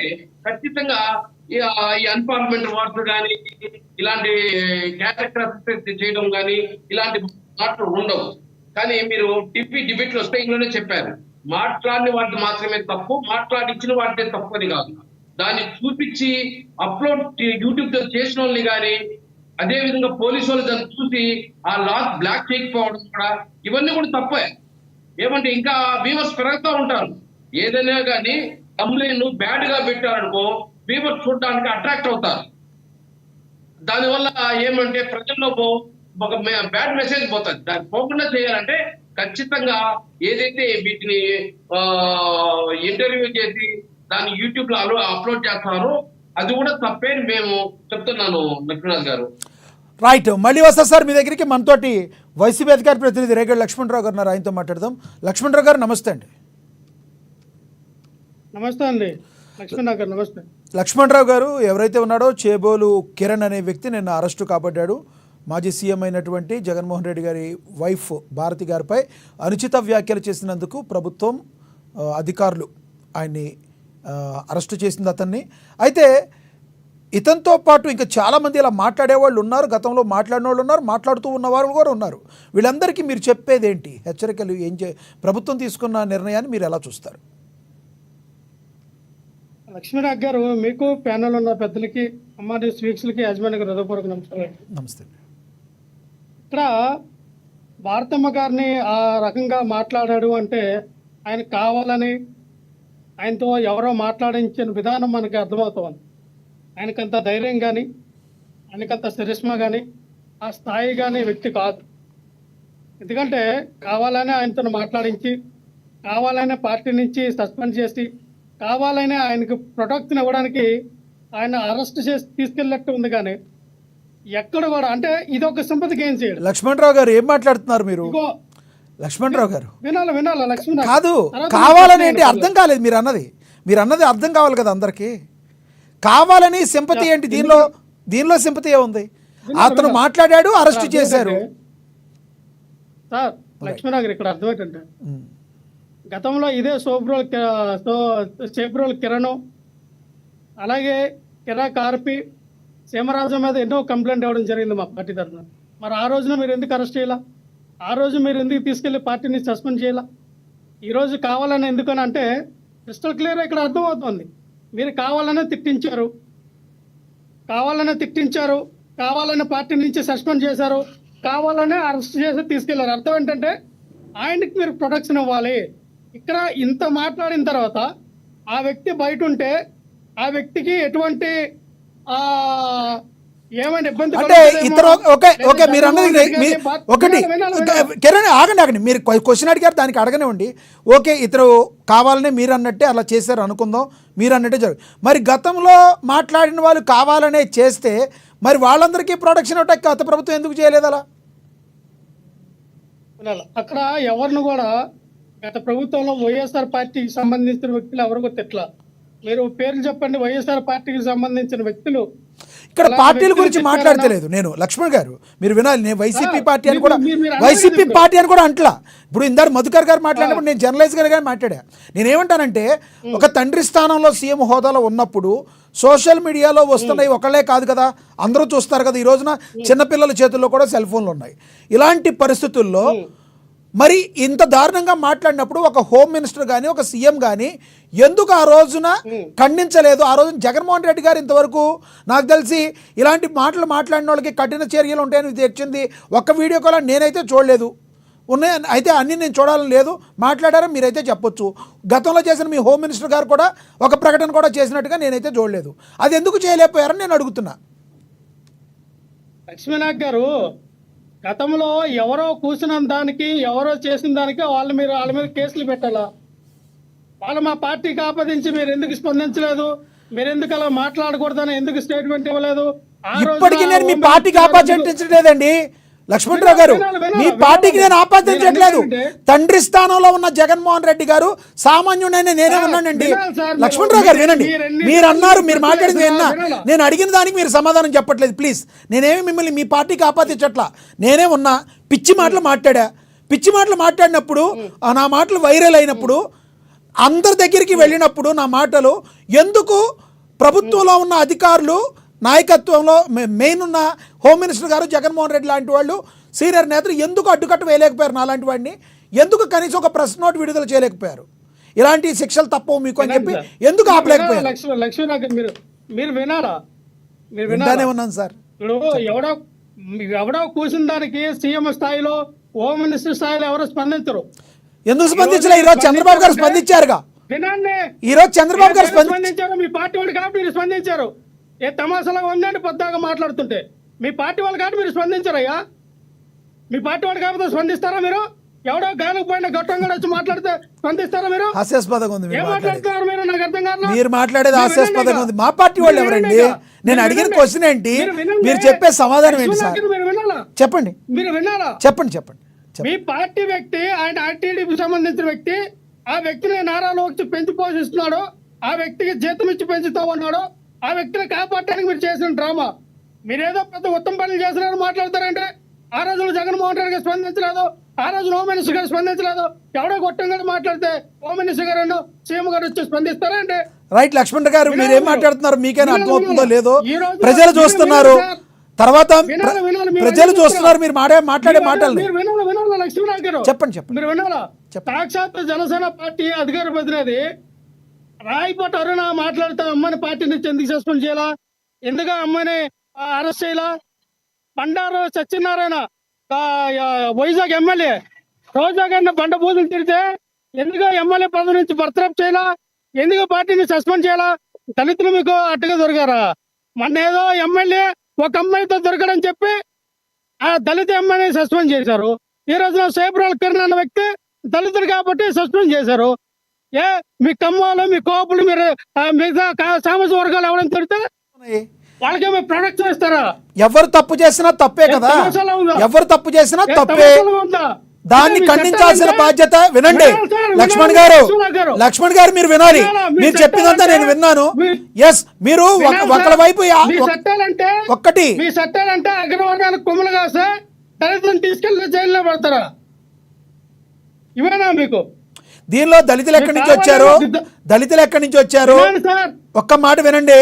ఖచ్చితంగా ఈ అన్పార్లమెంటరీ వార్తలు కానీ ఇలాంటి క్యారెక్టర్ అసెస్మెంట్ చేయడం కానీ ఇలాంటి మాటలు ఉండవు. కానీ మీరు టీపీ డిబేట్ లో వస్తే ఇంట్లోనే చెప్పారు, మాట్లాడిన వాటిని మాత్రమే తప్పు, మాట్లాడించిన వాటినే తప్పు అని కాదు. దాన్ని చూపించి అప్లోడ్ యూట్యూబ్ లో చేసిన వాళ్ళని కానీ అదే విధంగా పోలీసు వాళ్ళు దాన్ని చూసి ఆ లాస్ బ్లాక్ చేయకపోవడం కూడా ఇవన్నీ కూడా తప్పే. ఏమంటే ఇంకా వ్యూవర్స్ పెరుగుతూ ఉంటారు. ఏదైనా కానీ కంప్లైంట్ బ్యాడ్ గా పెట్టారనుకో వ్యూవర్స్ చూడడానికి అట్రాక్ట్ అవుతారు. దానివల్ల ఏమంటే ప్రజల్లో ఒక బ్యాడ్ మెసేజ్ పోతుంది. దాన్ని పోకుండా చేయాలంటే ఖచ్చితంగా ఏదైతే వీటిని ఇంటర్వ్యూ చేసి దాన్ని యూట్యూబ్ లో అప్లోడ్ చేస్తున్నారో అది కూడా తప్పే అని మేము చెప్తున్నాను లక్ష్మీనాథ్ గారు. రైట్, మళ్ళీ వస్తా సార్ మీ దగ్గరికి. మనతోటి వైసీపీ అధికార ప్రతినిధి రేగడి లక్ష్మణరావు గారు ఉన్నారు, ఆయనతో మాట్లాడదాం. లక్ష్మణరావు గారు నమస్తే అండి. నమస్తే అండి లక్ష్మణరావు గారు. నమస్తే. లక్ష్మణరావు గారు ఎవరైతే ఉన్నాడో చేబోలు కిరణ్ అనే వ్యక్తి నిన్న అరెస్టు కాబడ్డాడు. మాజీ సీఎం అయినటువంటి జగన్మోహన్ రెడ్డి గారి వైఫ్ భారతి గారిపై అనుచిత వ్యాఖ్యలు చేసినందుకు ప్రభుత్వం అధికారులు ఆయన్ని అరెస్టు చేసింది అతన్ని. అయితే ఇతనితో పాటు ఇంకా చాలామంది ఇలా మాట్లాడేవాళ్ళు ఉన్నారు, గతంలో మాట్లాడిన వాళ్ళు ఉన్నారు, మాట్లాడుతూ ఉన్నవారు కూడా ఉన్నారు. వీళ్ళందరికీ మీరు చెప్పేది ఏంటి? హెచ్చరికలు ప్రభుత్వం తీసుకున్న నిర్ణయాన్ని మీరు ఎలా చూస్తారు? లక్ష్మీరావు గారు, మీకు ప్యానల్ ఉన్న పెద్దలకి, అమ్మాడి స్వీక్స్లకి, యజమానికి హృదయపూర్వక నమస్కారం. నమస్తే. ఇక్కడ భారతమ్మ గారిని ఆ రకంగా మాట్లాడాడు అంటే ఆయన కావాలని ఆయనతో ఎవరో మాట్లాడించిన విధానం మనకి అర్థమవుతుంది. ఆయనకంత ధైర్యం కానీ ఆయనకంత చరిష్మా కానీ ఆ స్థాయి కానీ వ్యక్తి కాదు. ఎందుకంటే కావాలనే ఆయనతో మాట్లాడించి, కావాలనే పార్టీ నుంచి సస్పెండ్ చేసి, కావాలనే ఆయనకు ప్రొటెక్షన్ ఇవ్వడానికి ఆయన అరెస్ట్ చేసి తీసుకెళ్ళినట్టు ఉంది. కానీ ఎక్కడ కూడా అంటే ఇది ఒక సింపతి గెయిన్ చేయడం. లక్ష్మణరావు గారు ఏం మాట్లాడుతున్నారు మీరు? లక్ష్మణరావు గారు వినాలి లక్ష్మణ కాదు, కావాలని ఏంటి అర్థం కాలేదు మీరు అన్నది అర్థం కావాలి కదా అందరికి. కావాలని సింపతి ఏంటి? దీనిలో సింపతి ఏముంది? అతను మాట్లాడాడు, అరెస్ట్ చేశారు. సార్ లక్ష్మణరావు ఇక్కడ అర్థం ఏంటంటే గతంలో ఇదే చేబ్రోల్ కిరణ్, అలాగే కిరా కార్పి, సీమరాజు మీద ఎన్నో కంప్లైంట్ ఇవ్వడం జరిగింది మా పార్టీ తరఫున. మరి ఆ రోజున మీరు ఎందుకు అరెస్ట్ చేయాల? ఆ రోజు మీరు ఎందుకు తీసుకెళ్లి పార్టీని సస్పెండ్ చేయాల? ఈరోజు కావాలని ఎందుకని అంటే క్రిస్టల్ క్లియర్ ఇక్కడ అర్థమవుతుంది. మీరు కావాలనే తిట్టించారు, కావాలనే పార్టీ నుంచి సస్పెండ్ చేశారు, కావాలనే అరెస్ట్ చేసి తీసుకెళ్లారు. అర్థం ఏంటంటే ఆయనకి మీరు ప్రొటెక్షన్ ఇవ్వాలి. ఇక్కడ ఇంత మాట్లాడిన తర్వాత ఆ వ్యక్తి బయట ఉంటే ఆ వ్యక్తికి ఎటువంటి ఏమైనా ఇబ్బంది అంటే ఇతరు ఓకే మీరు అన్నది ఒకటి కిరణ్ ఆగండి మీరు క్వశ్చన్ అడిగారు, దానికి అడగనివ్వండి. ఓకే, ఇతరు కావాలనే మీరు అన్నట్టే అలా చేశారు అనుకుందాం, మీరు అన్నట్టే జరుగు. మరి గతంలో మాట్లాడిన వాళ్ళు కావాలనే చేస్తే మరి వాళ్ళందరికీ ప్రొటెక్షన్ ఇవ్వటానికి గత ప్రభుత్వం ఎందుకు చేయలేదు అలా? అక్కడ ఎవరిని కూడా గత ప్రభుత్వంలో వైఎస్ఆర్ పార్టీకి సంబంధించిన వ్యక్తులు ఎవరికో తిట్ల. మీరు పేర్లు చెప్పండి. వైఎస్ఆర్ పార్టీకి సంబంధించిన వ్యక్తులు ఇక్కడ అలా పార్టీల వ్యక్తులు గురించి చెప్పారన్నా? మాట్లాడతలేదు నేను. లక్ష్మణ్ గారు మీరు వినాలి, నేను వైసీపీ పార్టీ అని కూడా మీరు వైసీపీ అన్నారు పార్టీ అని కూడా అంటలా. ఇప్పుడు ఇందాక మధుకర్ గారు మాట్లాడినప్పుడు నేను జర్నలైజ్ గారు మాట్లాడా. నేనేమంటానంటే ఒక తండ్రి స్థానంలో సీఎం హోదాలో ఉన్నప్పుడు సోషల్ మీడియాలో వస్తున్నాయి ఒకళ్ళే కాదు కదా, అందరూ చూస్తారు కదా. ఈ రోజున చిన్నపిల్లల చేతుల్లో కూడా సెల్ ఫోన్లు ఉన్నాయి. ఇలాంటి పరిస్థితుల్లో మరి ఇంత దారుణంగా మాట్లాడినప్పుడు ఒక హోమ్ మినిస్టర్ కానీ ఒక సీఎం కానీ ఎందుకు ఆ రోజున ఖండించలేదు? ఆ రోజున జగన్మోహన్ రెడ్డి గారు ఇంతవరకు నాకు తెలిసి ఇలాంటి మాటలు మాట్లాడిన వాళ్ళకి కఠిన చర్యలు ఉంటాయని తెచ్చింది ఒక్క వీడియో కాల్ నేనైతే చూడలేదు. ఉన్నాయి అయితే అన్నీ నేను చూడాలని లేదు, మాట్లాడారో మీరైతే చెప్పొచ్చు. గతంలో చేసిన మీ హోమ్ మినిస్టర్ గారు కూడా ఒక ప్రకటన కూడా చేసినట్టుగా నేనైతే చూడలేదు. అది ఎందుకు చేయలేకపోయారని నేను అడుగుతున్నా. లక్ష్మీనాథ్ గారు, గతంలో ఎవరో కూర్చున్న దానికి ఎవరో చేసిన దానికి వాళ్ళ మీద కేసులు పెట్టాలా? వాళ్ళు మా పార్టీకి ఆపాదించి మీరు ఎందుకు స్పందించలేదు? మీరు ఎందుకు అలా మాట్లాడకూడదని ఎందుకు స్టేట్మెంట్ ఇవ్వలేదు? ఆ రోజున ఇప్పటికీ నేను మీ హోమ్ పార్టీకి మినిస్టర్ గారు ఆపాదించలేదండి లక్ష్మణరావు గారు. మీ పార్టీకి నేను ఆపాదించట్లేదు. తండ్రి స్థానంలో ఉన్న జగన్మోహన్ రెడ్డి గారు సామాన్యుడైన నేనే ఉన్నానండి. లక్ష్మణరావు గారు వినండి, మీరు అన్నారు, మీరు మాట్లాడింది విన్నా. నేను అడిగిన దానికి మీరు సమాధానం చెప్పట్లేదు ప్లీజ్. నేనేమి మిమ్మల్ని మీ పార్టీకి ఆపాదించట్లా. నేనే ఉన్నా పిచ్చి మాటలు మాట్లాడా. పిచ్చి మాటలు మాట్లాడినప్పుడు నా మాటలు వైరల్ అయినప్పుడు అందరి దగ్గరికి వెళ్ళినప్పుడు నా మాటలు ఎందుకు ప్రభుత్వంలో ఉన్న అధికారులు నాయకత్వంలో మెయిన్ ఉన్న హోమ్ మినిస్టర్ గారు జగన్మోహన్ రెడ్డి లాంటి వాళ్ళు సీనియర్ నేతలు ఎందుకు అడ్డుకట్ట వేయలేకపోయారు? నాలాంటి వాడిని ఎందుకు కనీసం ఒక ప్రెస్ నోట్ విడుదల చేయలేకపోయారు? ఇలాంటి శిక్షలు తప్పవు మీకు అని చెప్పి ఎందుకు ఆపలేకపోయారు? లక్ష్మీనాథ్ మీరు వినారా? మీరు వింటానే ఉన్నాను సార్. ఇప్పుడు ఎవడో కూర్చున్న దానికి సీఎం స్థాయిలో హోమ్ మినిస్టర్ స్థాయిలో ఎవరో స్పందించరు. ఎందుకు స్పందించలే? ఈరోజు చంద్రబాబు గారు స్పందించారుగా. వినండి, ఈరోజు చంద్రబాబు గారు స్పందించారు. మీ పార్టీ వాళ్ళు కాబట్టి మీరు స్పందించారు. ఏ తమాషాగా ఉందండి పొద్దాగా మాట్లాడుతుంటే? మీ పార్టీ వాళ్ళు కాబట్టి మీరు స్పందించారయ్యా. మీ పార్టీ వాళ్ళు కాబట్టి స్పందిస్తారా మీరు? ఎవడో గాలికి పోయిన గొట్టంగా వచ్చి మాట్లాడితే స్పందిస్తారా మీరు? హాస్యాస్పదంగా ఉంది ఏం మాట్లాడుతున్నారు మీరు? నాకు అర్థం కాదు. మీరు మాట్లాడేది హాస్యాస్పదంగా ఉంది. మా పార్టీ వాళ్ళు ఎవరండి? నేను అడిగిన క్వశ్చన్ ఏంటి, మీరు చెప్పే సమాధానం ఏంటి సార్? మీరు వినాలా? చెప్పండి, మీరు వినాలా? చెప్పండి చెప్పండి. మీ పార్టీ వ్యక్తి, ఆయన ఆర్టీడీకి సంబంధించిన వ్యక్తి, ఆ వ్యక్తిని నారాలో వచ్చి పెంచి పోషిస్తున్నాడు, ఆ వ్యక్తికి జీతం ఇచ్చి పెంచుతా ఉన్నాడు, ఆ వ్యక్తిని కాపాడటానికి మీరు చేసిన డ్రామా. మీరేదో పెద్ద ఉత్తమ పనులు చేస్తున్నారని మాట్లాడతారంటే ఆ రోజులు జగన్మోహన్ రెడ్డి గారు స్పందించలేదు, ఆ రోజు హోమ్ మినిస్టర్ గారు స్పందించలేదు. ఎవడో గొట్టంగా మాట్లాడితే హోమ్ మినిస్టర్ గారు సీఎం గారు వచ్చి స్పందిస్తారా అంటే? రైట్ లక్ష్మణ్ గారు, మీరేం మాట్లాడుతున్నారు మీకైనా అర్థమవుతుందో లేదో. ఈ రోజు ప్రజలు చూస్తున్నారు, తర్వాత వినాలి, ప్రజలు చూస్తున్నారు మీరు మాట్లాడే మాటలు. మీరు వినాలా లక్ష్మీనాథ్ గారు? చెప్పండి. మీరు వినాలా? సాక్షాత్ జనసేన పార్టీ అధికార ప్రతినిధి రాయపాటి అరుణ మాట్లాడితే అమ్మని పార్టీ నుంచి ఎందుకు సస్పెండ్ చేయాలా? ఎందుకు అమ్మని అరెస్ట్ చేయాలా? బండారు సత్యనారాయణ వైజాగ్ ఎమ్మెల్యే రోజా గారిని బండ బూతులు తిరిగితే ఎందుకు ఎమ్మెల్యే పదవి నుంచి బర్తరఫ్ చేయాలా? ఎందుకు పార్టీని సస్పెండ్ చేయాలా? దళితులు మీకు అట్టుగా దొరికారా? మొన్న ఏదో ఎమ్మెల్యే ఒక అమ్మాయితో దొరకడని చెప్పి ఆ దళిత ఎమ్మెల్యేని సస్పెండ్ చేశారు. ఈ రోజున సేపురాల కిరణ్ అన్న వ్యక్తి దళితుడు కాబట్టి సస్పెండ్ చేశారు. మీ కమ్మలు, మీ కోపులు, మీరు మిగతా సామాజిక వర్గాలు ఎవరైనా తిడితే వాళ్ళకేమో ప్రొడక్షన్ ఇస్తారా? ఎవరు తప్పు చేసినా తప్పే కదా. ఎవరు తప్పు చేసినా తప్పే, దాన్ని ఖండించాల్సిన బాధ్యత. వినండి లక్ష్మణ్ గారు మీరు వినాలి. మీరు చెప్పినంతా నేను విన్నాను. ఎస్, మీరు ఒకళ్ళ వైపు ఒక్కటి మీ చట్టాలంటే అగ్రవర్గాలకు కొమ్ములు కాస్తే దళితులను తీసుకెళ్లి జైల్లో పెడతారా? ఇవేనా మీకు? దీనిలో దళితులు ఎక్కడి నుంచి వచ్చారు? ఒక్క మాట వినండి.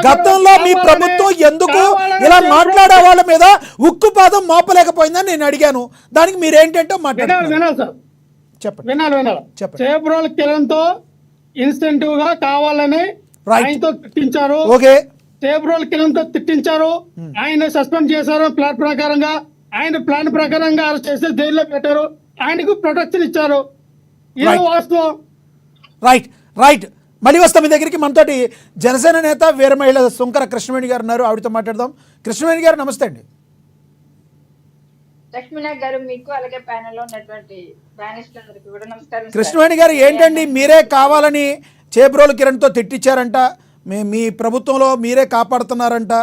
గతంలో మీ ప్రభుత్వం ఎందుకు ఇలా మాట్లాడే వాళ్ళ మీద ఉక్కుపాదం మోపలేకపోయిందని నేను అడిగాను. దానికి మీరేంటంటే చేబ్రోల్ కిరణ్ తో ఇన్సెంటివ్ గా కావాలని ఆయనతో తిట్టించారు. ఓకే, చేబ్రోల్ కిరణ్ తో తిట్టించారు. ఆయన సస్పెండ్ చేశారు. ప్లాన్ ప్రకారంగా ఆయన ప్లాన్ ప్రకారంగా అరెస్ట్ చేసి జైల్లో పెట్టారు. ఆయనకు ప్రొటెక్షన్ ఇచ్చారు. రైట్ మళ్ళీ వస్తాం మీ దగ్గరికి. మనతోటి జనసేన నేత వీర మహిళ సుంకర కృష్ణవేణి గారు ఉన్నారు, ఆవిడతో మాట్లాడదాం. కృష్ణవేణి గారు నమస్తే అండి. లక్ష్మీనాథ్ గారు, మీకు అలాగే ప్యానెల్ లో ఉన్నటువంటి బ్యానిస్టర్లకు కూడా నమస్కారం. కృష్ణవేణి గారు, ఏంటండి మీరే కావాలని చేబ్రోలు కిరణ్తో తిట్టించారంట, మీ ప్రభుత్వంలో మీరే కాపాడుతున్నారంట,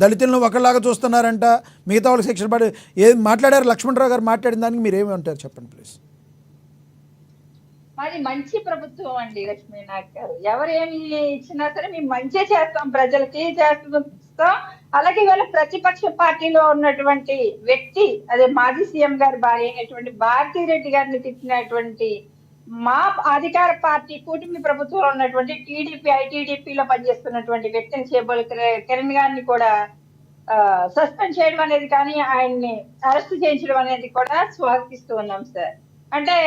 దళితులను ఒకలాగా చూస్తున్నారంట, మిగతా వాళ్ళకి శిక్షణ పడి ఏం మాట్లాడారు? లక్ష్మణరావు గారు మాట్లాడిన దానికి మీరేమి అంటారు చెప్పండి ప్లీజ్. మాది మంచి ప్రభుత్వం అండి లక్ష్మీనాథ్ గారు. ఎవరు ఏమి ఇచ్చినా సరే మేము మంచి చేస్తాం, ప్రజలకి చేస్తాం, సో అలాగే ఇవాళ ప్రతిపక్ష పార్టీలో ఉన్నటువంటి వ్యక్తి, అదే మాజీ సీఎం గారి భార్య అయినటువంటి భారతిరెడ్డి గారిని తిట్టినటువంటి మా అధికార పార్టీ కూటమి ప్రభుత్వంలో ఉన్నటువంటి టీడీపీ ఐటీడీపీలో పనిచేస్తున్నటువంటి వ్యక్తిని చేబోలు కిరణ్ గారిని కూడా సస్పెండ్ చేయడం అనేది కానీ ఆయన్ని అరెస్ట్ చేయించడం అనేది కూడా స్వాగతిస్తూ ఉన్నాం సార్. అంటే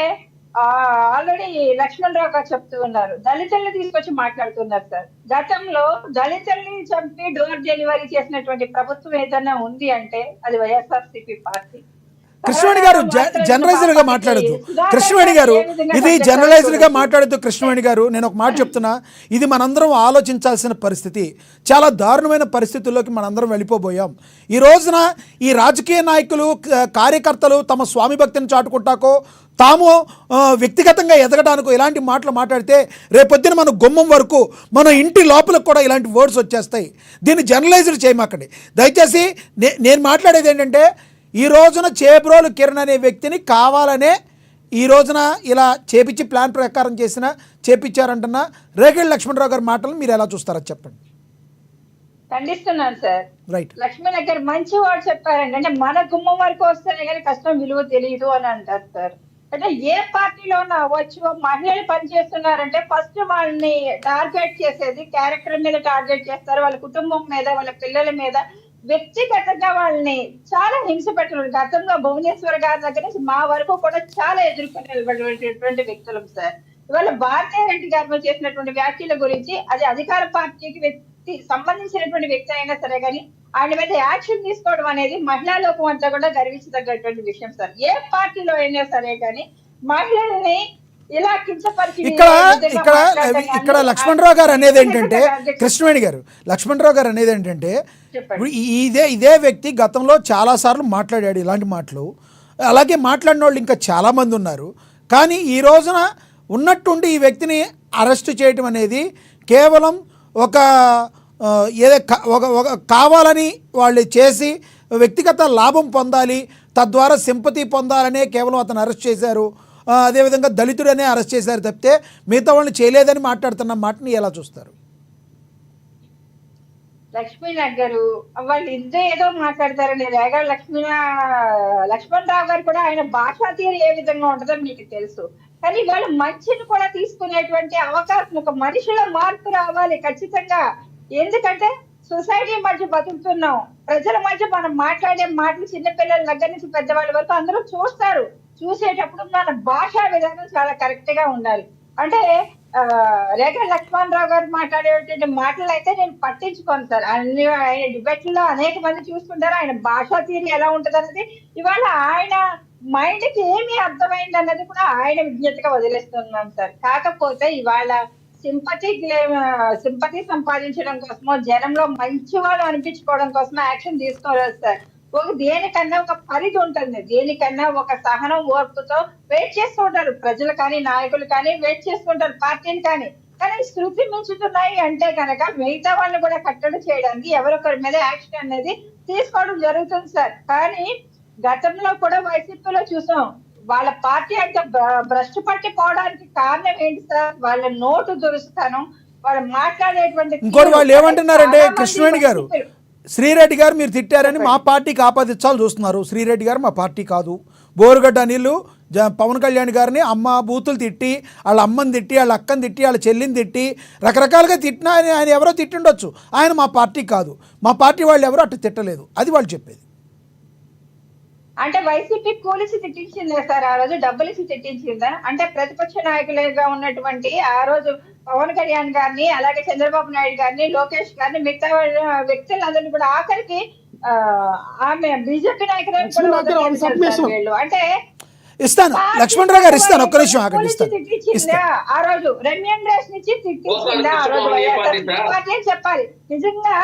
ఆల్రెడీ లక్ష్మణ్ రావు గారు చెప్తూ ఉన్నారు, దళితుల్ని తీసుకొచ్చి మాట్లాడుతున్నారు సార్. గతంలో దళితుల్ని చంపి డోర్ డెలివరీ చేసినటువంటి ప్రభుత్వం ఏదైనా ఉంది అంటే అది వైఎస్ఆర్సీపీ పార్టీ. కృష్ణవేణి గారు జనరలైజ్డ్ గా మాట్లాడద్దు. కృష్ణవేణి గారు ఇది జనరలైజ్డ్ గా మాట్లాడద్దు. కృష్ణవేణి గారు నేను ఒక మాట చెప్తున్నా, ఇది మనందరం ఆలోచించాల్సిన పరిస్థితి. చాలా దారుణమైన పరిస్థితుల్లోకి మనందరం వెళ్ళిపోబోయాం. ఈ రోజున ఈ రాజకీయ నాయకులు కార్యకర్తలు తమ స్వామి భక్తిని చాటుకుంటాకో తాము వ్యక్తిగతంగా ఎదగడానికో ఇలాంటి మాటలు మాట్లాడితే రేపొద్దున మన గుమ్మం వరకు మన ఇంటి లోపలకు కూడా ఇలాంటి వర్డ్స్ వచ్చేస్తాయి. దీన్ని జనరలైజ్డ్ చేయమాకండి దయచేసి. నేను మాట్లాడేది ఏంటంటే, ఈ రోజున చేబ్రోలు కిరణ్ అనే వ్యక్తిని కావాలనే ఈ రోజున ఇలా చేపించి ప్లాన్ ప్రకారం చేపించారంటున్న రేగడి లక్ష్మణరావు గారి మాటలు మీరు ఎలా చూస్తారో చెప్పండి. ఖండిస్తున్నాను సార్. రైట్, లక్ష్మణ్ గారు మంచి వాడు చెప్పారండి. అంటే మన గుమ్మం వరకు వస్తేనే కానీ కష్టం విలువ తెలియదు అని అంటారు సార్. అంటే ఏ పార్టీలో అవ్వచ్చు, మహిళలు పనిచేస్తున్నారంటే ఫస్ట్ వాళ్ళని టార్గెట్ చేసేది క్యారెక్టర్ మీద టార్గెట్ చేస్తారు, వాళ్ళ కుటుంబం మీద, వాళ్ళ పిల్లల మీద వ్యక్తిగతంగా వాళ్ళని చాలా హింస పెట్టడం. గతంలో భువనేశ్వర్ గారి దగ్గర నుంచి మా వరకు కూడా చాలా ఎదుర్కొని నిలబడినటువంటి వ్యక్తులు సార్. ఇవాళ భారతీరెడ్డి గారు చేసినటువంటి వ్యాఖ్యల గురించి అది అధికార పార్టీకి సంబంధించినటువంటి వ్యక్తి అయినా సరే కానీ ఆయన మీద యాక్షన్ తీసుకోవడం అనేది మహిళా లోకం అంతా కూడా గర్వించదగ్గటువంటి విషయం సార్. ఏ పార్టీలో అయినా సరే కానీ మహిళల్ని ఇలా కించపరిచి ఇక్కడ లక్ష్మణరావు గారు అనేది ఏంటంటే, కృష్ణవేణి గారు లక్ష్మణరావు గారు అనేది ఏంటంటే, ఇదే వ్యక్తి గతంలో చాలాసార్లు మాట్లాడాడు ఇలాంటి మాటలు. అలాగే మాట్లాడిన వాళ్ళు ఇంకా చాలామంది ఉన్నారు. కానీ ఈ రోజున ఉన్నట్టుండి ఈ వ్యక్తిని అరెస్ట్ చేయటం అనేది కేవలం ఒక కావాలని వాళ్ళు చేసి వ్యక్తిగత లాభం పొందాలి, తద్వారా సింపతి పొందాలనే కేవలం అతను అరెస్ట్ చేశారు. అదేవిధంగా దళితుడనే అరెస్ట్ చేశారు తప్పితే మిగతా వాళ్ళని చేయలేదని మాట్లాడుతున్న మాటని ఎలా చూస్తారు? లక్ష్మీనాథ్ గారు వాళ్ళు ఇద్దరు ఏదో మాట్లాడతారండి. రేగడి లక్ష్మణ్ రావు గారు కూడా ఆయన భాషా తీరు ఏ విధంగా ఉంటుందో మీకు తెలుసు. కానీ వాళ్ళు మంచిని కూడా తీసుకునేటువంటి అవకాశం, ఒక మనిషిలో మార్పు రావాలి ఖచ్చితంగా. ఎందుకంటే సొసైటీ మధ్య బతుకుతున్నాం, ప్రజల మధ్య మనం మాట్లాడే మాటలు చిన్నపిల్లల దగ్గర నుంచి పెద్దవాళ్ళ వరకు అందరూ చూస్తారు. చూసేటప్పుడు మన భాషా విధానం చాలా కరెక్ట్ గా ఉండాలి. అంటే రేగడి లక్ష్మణ్ రావు గారు మాట్లాడేటువంటి మాటలు అయితే నేను పట్టించుకోను సార్. ఆయన డిబేట్ లో అనేక మంది చూసుకుంటారు. ఆయన భాషా తీరు ఎలా ఉంటది అన్నది ఇవాళ ఆయన మైండ్ కి ఏమి అర్థమైంది అన్నది కూడా ఆయన విజ్ఞతగా వదిలేస్తున్నాం సార్. కాకపోతే ఇవాళ సింపతి సంపాదించడం కోసమో జనంలో మంచి వాళ్ళు అనిపించుకోవడం కోసమో యాక్షన్ తీసుకోలేదు సార్. దేనికన్నా ఒక పరిధి ఉంటుంది, దేనికన్నా ఒక సహనం ఓర్పుతో వెయిట్ చేస్తూ ఉంటారు ప్రజలు కానీ నాయకులు కానీ, వెయిట్ చేస్తుంటారు పార్టీని కానీ. కానీ శృతి మించుతున్నాయి అంటే కనుక మిగతా వాళ్ళని కూడా కట్టడి చేయడానికి ఎవరొకరి మీద యాక్షన్ అనేది తీసుకోవడం జరుగుతుంది సార్. కానీ గతంలో కూడా వైసీపీలో చూసాం, వాళ్ళ పార్టీ అంటే భ్రష్టు పట్టి పోవడానికి కారణం ఏంటి సార్? వాళ్ళ నోటు దురుస్తాను, వాళ్ళు మాట్లాడేటువంటి. ఇంకోటి వాళ్ళు ఏమంటున్నారంటే, కృష్ణవేణి గారు శ్రీరెడ్డి గారు మీరు తిట్టారని మా పార్టీకి ఆపాదించాలని చూస్తున్నారు. శ్రీరెడ్డి గారు మా పార్టీ కాదు. బోరుగడ్డ అనిల్ పవన్ కళ్యాణ్ గారిని అమ్మ బూతులు తిట్టి, వాళ్ళ అమ్మని తిట్టి, వాళ్ళ అక్కని తిట్టి, వాళ్ళ చెల్లిని తిట్టి రకరకాలుగా తిట్టినా ఆయన ఎవరో తిట్టుండొచ్చు. ఆయన మా పార్టీ కాదు, మా పార్టీ వాళ్ళు ఎవరో అటు తిట్టలేదు, అది వాళ్ళు చెప్పేది. అంటే వైసీపీ కూలిసి తిట్టించిందా సార్? ఆ రోజు డబ్బులు ఇచ్చి తిట్టించిందా? అంటే ప్రతిపక్ష నాయకులుగా ఉన్నటువంటి ఆ రోజు పవన్ కళ్యాణ్ గారిని, అలాగే చంద్రబాబు నాయుడు గారిని, లోకేష్ గారిని, మిగతా వ్యక్తులందరినీ కూడా ఆఖరికి ఆమె బీజేపీ నాయకులు అంటే ఇస్తాను లక్ష్మణరావు గారు ఇస్తాను, ఒక్క నిమిషం ఆగండి. తిట్టించిందా ఆ రోజు? రెమ్యూనరేషన్ ఇచ్చి తిట్టించిందా ఆ రోజు? పార్టీ చెప్పాలి నిజంగా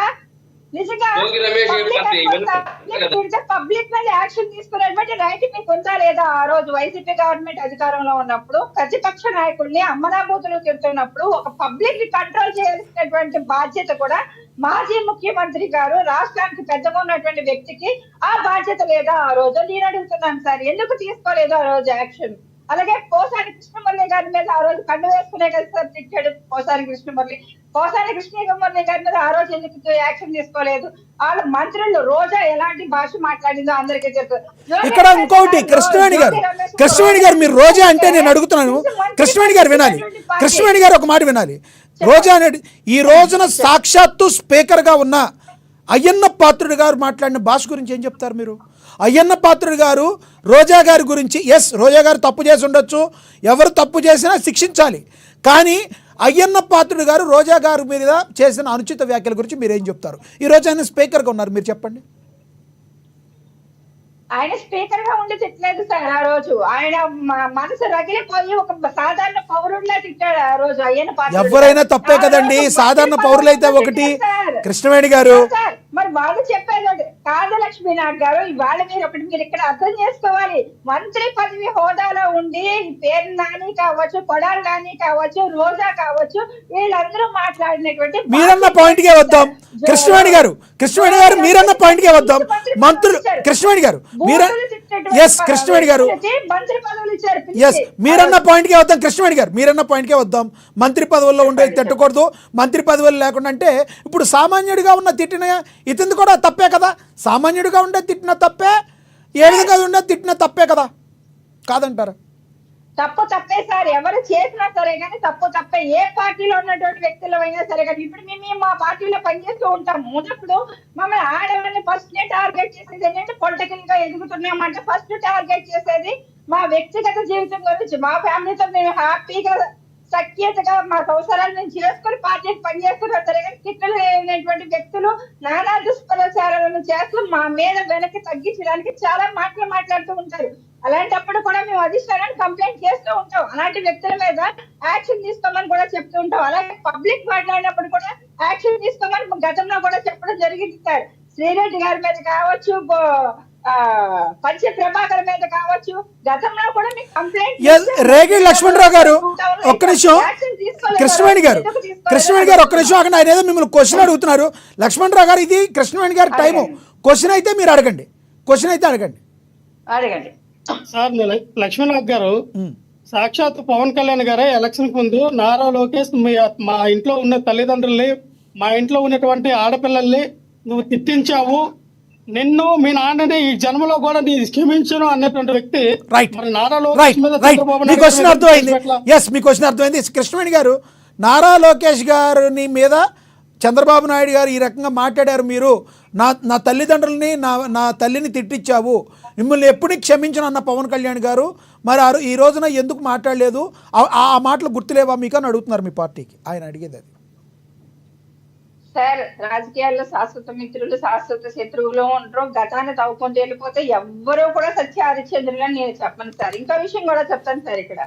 పబ్లిక్ మీద యాక్షన్ తీసుకునేటువంటి రైట్ మీకు ఉందా లేదా? ఆ రోజు వైసీపీ గవర్నమెంట్ అధికారంలో ఉన్నప్పుడు ప్రతిపక్ష నాయకుల్ని అమ్మనాభూతులు తిడుతున్నప్పుడు ఒక పబ్లిక్ ని కంట్రోల్ చేయాల్సినటువంటి బాధ్యత కూడా మాజీ ముఖ్యమంత్రి గారు, రాష్ట్రానికి పెద్దగా ఉన్నటువంటి వ్యక్తికి ఆ బాధ్యత లేదా ఆ రోజు? నేను అడుగుతున్నాను సార్, ఎందుకు తీసుకోలేదు ఆ రోజు యాక్షన్? అలాగే పోసాని కృష్ణమురళి గారి మీద ఆ రోజు కన్ను వేసుకునే కదా సార్ తిట్టాడు పోసాని కృష్ణమురళి గారి మీద ఆ రోజు ఎందుకు యాక్షన్ తీసుకోలేదు? వాళ్ళ మంత్రులు రోజా ఎలాంటి భాష మాట్లాడిందో అందరికీ తెలుసు. ఇక్కడ ఇంకొకటి కృష్ణవేణి గారు మీరు రోజా అంటే నేను అడుగుతున్నాను, కృష్ణవేణి గారు వినాలి, కృష్ణవేణి గారు ఒక మాట వినాలి. రోజా అనేది ఈ రోజున సాక్షాత్తు స్పీకర్గా ఉన్న అయ్యన్న పాత్రుడు గారు మాట్లాడిన భాష గురించి ఏం చెప్తారు మీరు? అయ్యన్న పాత్రుడు గారు రోజా గారి గురించి, ఎస్ రోజా గారు తప్పు చేసి ఉండొచ్చు, ఎవరు తప్పు చేసినా శిక్షించాలి, కానీ అయ్యన్న పాత్రుడు గారు రోజా గారి మీద చేసిన అనుచిత వ్యాఖ్యల గురించి మీరు ఏం చెప్తారు? ఈరోజు ఆయన స్పీకర్గా ఉన్నారు, మీరు చెప్పండి. ఆయన స్పీకర్ గా ఉండి తిట్టలేదు సార్. ఆ రోజు ఆయన మనసు రగిలిపోయి ఒక సాధారణ పౌరుడిలా తిట్టాడు ఆ రోజు అయ్యన్న పాత్రుడు. ఎవరైనా తప్పే కదండి, సాధారణ పౌరులైతే ఒకటి. కృష్ణవేణి గారు మరి వాళ్ళు చెప్పేది కాదు లక్ష్మీనాథ్ గారు, ఇవాళ మీరు ఇక్కడ అర్థం చేసుకోవాలి. మంత్రి పదవి హోదాలో ఉండి పేరు నాని కావచ్చు, కొడాలి నాని కావచ్చు, రోజా కావచ్చు, వీళ్ళందరూ మాట్లాడినటువంటి మీరన్న పాయింట్ కే వద్దాం. కృష్ణవేణి గారు మీరన్న పాయింట్ కే వద్దాం. మంత్రులు కృష్ణవేణి గారు కృష్ణవేణి గారు మీరన్న పాయింట్ కే వద్దాం. కృష్ణవేణి గారు మీరన్న పాయింట్ కే వద్దాం. మంత్రి పదవుల్లో ఉండే తిట్టకూడదు, మంత్రి పదవులు లేకుండా అంటే ఇప్పుడు సామాన్యుడిగా ఉన్న తిట్టిన ఇతను కూడా తప్పే కదా, సామాన్యుడిగా ఉండే తిట్టిన తప్పే, ఏ విధంగా ఉండే తిట్టిన తప్పే కదా, కాదంటారా? తప్పే సార్, ఎవరు చేసినా సరే కానీ తప్పే. ఏ పార్టీలో ఉన్నటువంటి వ్యక్తులు అయినా సరే కానీ ఇప్పుడు మేము మా పార్టీలో పనిచేస్తూ ఉంటాము. ఉన్నప్పుడు మమ్మల్ని ఆడవాళ్ళని ఫస్ట్ టార్గెట్ చేసేది ఏంటంటే పొలిటికల్ గా ఎదుగుతున్నామంటే ఫస్ట్ టార్గెట్ చేసేది మా వ్యక్తిగత జీవితం గురించి, మా ఫ్యామిలీతో మేము హ్యాపీగా సఖ్యతగా మా సంవత్సరాలు మేము చేసుకుని పార్టీకి పనిచేస్తున్నారు సరే కానీ తిట్టలు లేనటువంటి వ్యక్తులు నానా దుష్ప్రచారాలను చేస్తూ మా మీద వెనక్కి తగ్గించడానికి చాలా మాటలు మాట్లాడుతూ ఉంటారు. అలాంటప్పుడు కూడా మేము అధిష్టానాన్ని కంప్లైంట్ చేస్తూ ఉంటాం, అలాంటి వ్యక్తుల మీద యాక్షన్ తీసుకోమని కూడా చెప్తూ ఉంటాం. అలాగే పబ్లిక్ మాట్లాడినప్పుడు కూడా యాక్షన్ తీసుకోమని గతంలో కూడా చెప్పడం జరిగింది సార్. శ్రీరెడ్డి గారి మీద కావచ్చు, పంచ ప్రభాకర్ మీద కావచ్చు, గతంలో కూడా మీకు కంప్లైంట్. రేగిడి లక్ష్మణరావు గారు ఒక్క నిమిషం, కృష్ణవేణి గారు ఒక్క నిమిషం అక్కడ, ఆయన ఏదో మిమ్మల్ని క్వశ్చన్ అడుగుతున్నారు. లక్ష్మణరావు గారు ఇది కృష్ణవేణి గారి టైము, క్వశ్చన్ అయితే మీరు అడగండి, అడగండి సార్. లక్ష్మీనాథ్ గారు సాక్షాత్ పవన్ కళ్యాణ్ గారే ఎలక్షన్ ముందు నారా లోకేష్ మా ఇంట్లో ఉన్న తల్లిదండ్రుల్ని, మా ఇంట్లో ఉన్నటువంటి ఆడపిల్లల్ని నువ్వు తిట్టించావు, నిన్ను మీ నాన్నని ఈ జన్మలో కూడా నీ క్షమించను అన్నటువంటి వ్యక్తి. మరి నారా లోకేష్ మీద మీ క్వశ్చన్ అర్థమైంది. కృష్ణవేణి గారు నారా లోకేష్ గారిని మీద చంద్రబాబు నాయుడు గారు ఈ రకంగా మాట్లాడారు, మీరు నా తల్లిదండ్రులని నా తల్లిని తిట్టించావు, మిమ్మల్ని ఎప్పుడు క్షమించను అన్న పవన్ కళ్యాణ్ గారు మరి ఈ రోజున ఎందుకు మాట్లాడలేదు, ఆ మాటలు గుర్తులేవా మీకు అని అడుగుతున్నారు మీ పార్టీకి. ఆయన అడిగేది అది సార్. రాజకీయాల్లో శాశ్వత మిత్రులు శాశ్వత శత్రువులు ఉండరు. గతాన్ని తవ్వుకొని వెళ్ళిపోతే ఎవ్వరూ కూడా సత్య హరిశ్చంద్రులు అని నేను చెప్పను సార్. ఇంకో విషయం కూడా చెప్తాను సార్. ఇక్కడ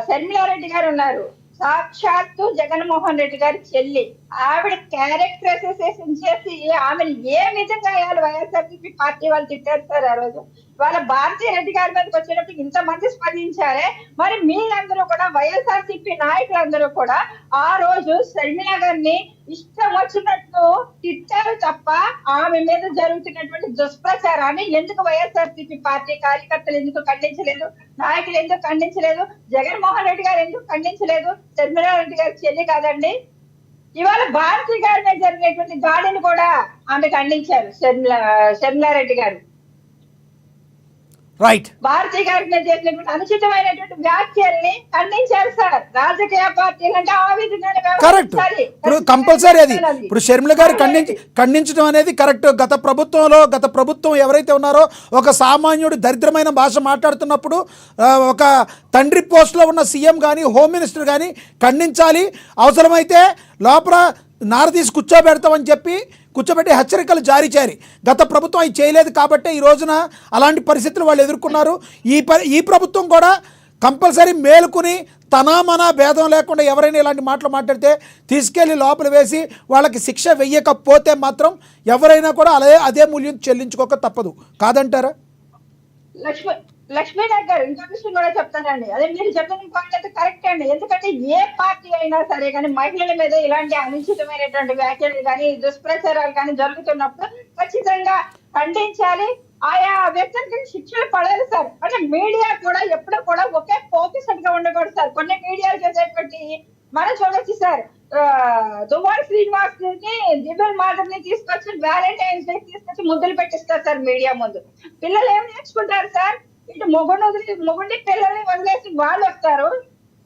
శర్మిలారెడ్డి గారు ఉన్నారు, సాక్షాత్తు జగన్మోహన్ రెడ్డి గారి చెల్లి. ఆవిడ క్యారెక్టర్ అసోసియేషన్ చేసి ఆమెను ఏ విధంగా వైఎస్ఆర్సీపీ పార్టీ వాళ్ళు తిట్టారు సార్ ఆ రోజు. వాళ్ళ భారతీ రెడ్డి గారి మీదకి వచ్చేటప్పుడు ఇంతమంది స్పందించారే, మరి మీరందరూ కూడా వైఎస్ఆర్సీపీ నాయకులందరూ కూడా ఆ రోజు షర్మిల గారిని ఇష్టం వచ్చినట్టు తిట్టారు తప్ప ఆమె మీద జరుగుతున్నటువంటి దుష్ప్రచారాన్ని ఎందుకు వైఎస్ఆర్సీపీ పార్టీ కార్యకర్తలు ఎందుకు ఖండించలేదు, నాయకులు ఎందుకు ఖండించలేదు, జగన్మోహన్ రెడ్డి గారు ఎందుకు ఖండించలేదు? షర్మిలారెడ్డి గారి చెల్లి కాదండి. ఇవాళ భారతీ గారి మీద జరిగినటువంటి దాడిని కూడా ఆమె ఖండించారు షర్మిలారెడ్డి గారు. రైట్, భారతీ గారి మీద చేసినటువంటి అనుచితమైనటువంటి వ్యాఖ్యల్ని ఖండించారు సార్. రాజకీయ పార్టీలు అంటే ఆ విధంగానే కరెక్ట్. ఇప్పుడు కంపల్సరీ అది ఇప్పుడు షర్మిల గారు ఖండించడం అనేది కరెక్ట్. గత ప్రభుత్వం ఎవరైతే ఉన్నారో ఒక సామాన్యుడు దరిద్రమైన భాష మాట్లాడుతున్నప్పుడు ఒక తండ్రి పోస్టులో ఉన్న సీఎం కానీ హోమ్ మినిస్టర్ కానీ ఖండించాలి. అవసరమైతే లోపల నారదీసి కూర్చోబెడతామని చెప్పి కూర్చోబెట్టి హెచ్చరికలు జారీ చేయాలి. గత ప్రభుత్వం అవి చేయలేదు కాబట్టి ఈ రోజున అలాంటి పరిస్థితులు వాళ్ళు ఎదుర్కొన్నారు. ఈ ప్రభుత్వం కూడా కంపల్సరీ మేలుకుని తనామనా భేదం లేకుండా ఎవరైనా ఇలాంటి మాటలు మాట్లాడితే తీసుకెళ్లి లోపల వేసి వాళ్ళకి శిక్ష వెయ్యకపోతే మాత్రం ఎవరైనా కూడా అదే మూల్యం చెల్లించుకోక తప్పదు, కాదంటారా? లక్ష్మీనాథ్ గారు ఇంకో విషయం కూడా చెప్తానండి. అదే మీరు చెప్పిన పాయింట్ అయితే కరెక్ట్ అండి. ఎందుకంటే ఏ పార్టీ అయినా సరే కానీ మహిళల మీద ఇలాంటి అనుచితమైనటువంటి వ్యాఖ్యలు కానీ దుష్ప్రచారాలు కానీ జరుగుతున్నప్పుడు ఖచ్చితంగా ఖండించాలి. ఆయా వ్యక్తులకి శిక్షలు పడలేదు సార్. అంటే మీడియా కూడా ఎప్పుడు కూడా ఒకే ఫోకస్డ్ గా ఉండకూడదు సార్. కొన్ని మీడియాలు చేసేటువంటి మనం చూడొచ్చు సార్. దువ్వాడ శ్రీనివాస్ ని, దివ్యల్ మాధవ్ ని తీసుకొచ్చి వ్యాలంటైన్స్ డే తీసుకొచ్చి ముద్దులు పెట్టిస్తారు సార్ మీడియా ముందు. పిల్లలు ఏం నేర్చుకుంటారు సార్? ఇటు మొగుండి పిల్లల్ని వదిలేసి వాళ్ళు వస్తారు,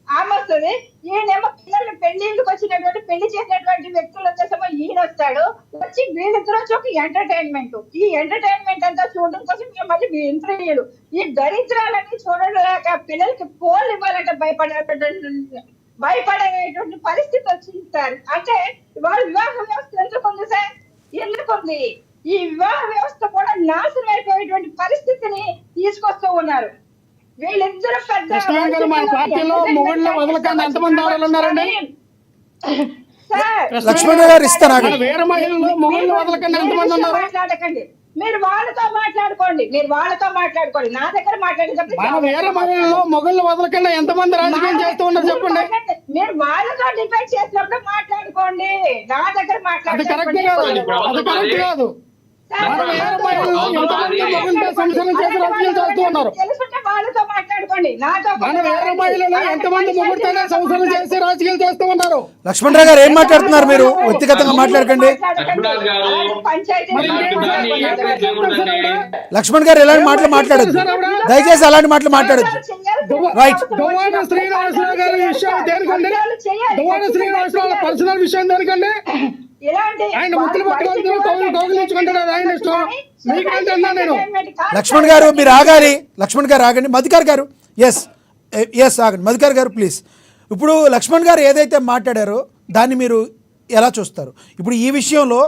ఆమె వస్తుంది. ఈయనేమో పిల్లల్ని పెళ్లిళ్ళకి వచ్చినటువంటి పెళ్లి చేసినటువంటి వ్యక్తులు వచ్చేసేమో ఈయన వస్తాడు. వచ్చి వీళ్ళిద్దరు వచ్చి ఒక ఎంటర్టైన్మెంట్. ఈ ఎంటర్టైన్మెంట్ అంతా చూడడం కోసం మీరు మళ్ళీ ఇంటర్వ్యూలు. ఈ దరిద్రాలన్నీ చూడలేక పిల్లలకి ఫోన్లు ఇవ్వాలంటే భయపడేటువంటి పరిస్థితి వచ్చింది సార్. అంటే వాళ్ళ వివాహ వ్యవస్థ ఎందుకుంది సార్? ఎందుకుంది? ఈ వివాహ వ్యవస్థ కూడా నాశనం అయిపోయేటువంటి పరిస్థితిని తీసుకొస్తూ ఉన్నారు వీళ్ళిద్దరు. పెద్ద కృష్ణయ్య గారు, మన పార్టీలో మొగుళ్ళని వదలకుండా ఎంతమంది ఆడవాళ్ళు ఉన్నారండి? సార్, లక్ష్మణ గారు ఇస్తాను మన వేరే మహిళలు మొగుళ్ళని వదలకుండా ఎంతమంది ఉన్నారు? మాట్లాడకండి. మీరు వాళ్ళతో మాట్లాడుకోండి, నా దగ్గర మాట్లాడేటప్పుడు మన వేరే మహిళలు మొగుళ్ళు వదలకుండా ఎంతమంది రాజకీయం చేస్తూ ఉన్నారు చెప్పండి. మీరు వాళ్ళతో డిబేట్ చేసినప్పుడు మాట్లాడుకోండి, నా దగ్గర అది కరెక్ట్ కాదు, అది కరెక్ట్ కాదు. మన వేరే మహిళలు ఎంతమంది మొగుళ్ళతో సంసారం చేసి రాజకీయం చేస్తూ ఉన్నారు. తెలుసుంటే వాళ్ళతో మాట్లాడుకోండి, నాతో మన వేరే మహిళలు ఎంతమంది మొగుళ్ళతోనే సంసారం చేసి రాజకీయాలు చేస్తూ ఉన్నారు. లక్ష్మణరావు గారు ఏం మాట్లాడుతున్నారు? మీరు వ్యక్తిగతంగా మాట్లాడకండి. లక్ష్మణ్ గారు ఎలాంటి మాటలు మాట్లాడద్దు, దయచేసి అలాంటి మాటలు మాట్లాడద్దు. రైట్. దువ్వాడ శ్రీనివాసరావు గారి విషయం దేనికండి? దువ్వాడ శ్రీనివాసరావు పర్సనల్ విషయం దేనికండి? ఆయన ముక్కులు పట్టుకొని కౌగిలించుకుంటున్నారు, ఆయన ఇష్టం. మీకంటే అన్నా నేను. లక్ష్మణ్ గారు మీరు ఆగాలి. లక్ష్మణ్ గారు ఆగండి. మధుకర్ గారు ఎస్ ఆగండి. మధుకర్ గారు ప్లీజ్. ఇప్పుడు లక్ష్మణ్ గారు ఏదైతే మాట్లాడారో దాన్ని మీరు ఎలా చూస్తారు? ఇప్పుడు ఈ విషయంలో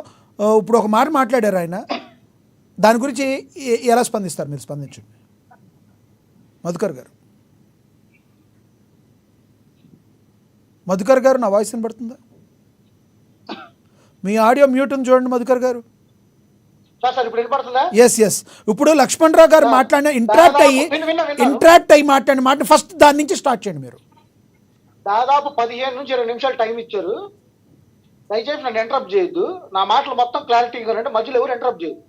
ఇప్పుడు ఒక మాట మాట్లాడారు ఆయన, దాని గురించి ఎలా స్పందిస్తారు? మీరు స్పందించండి మధుకర్ గారు. మధుకర్ గారు, నా వాయిస్ వినపడుతుందా? మీ ఆడియో మ్యూట్ ఉంది చూడండి మధుకర్ గారు. ఎస్ ఇప్పుడు లక్ష్మణ్ రావు గారు మాట్లాడిన ఇంట్రాక్ట్ అయ్యి మాట్లాడిన మాట ఫస్ట్ దాని నుంచి స్టార్ట్ చేయండి మీరు. దాదాపు 15 నుంచి 20 నిమిషాలు టైం ఇచ్చారు. దయచేసి నన్ను ఇంటరప్ట్ చేయొద్దు. నా మాటలు మొత్తం క్లారిటీగా అంటే మధ్యలో ఎవరు ఇంటరప్ట్ చేయొద్దు.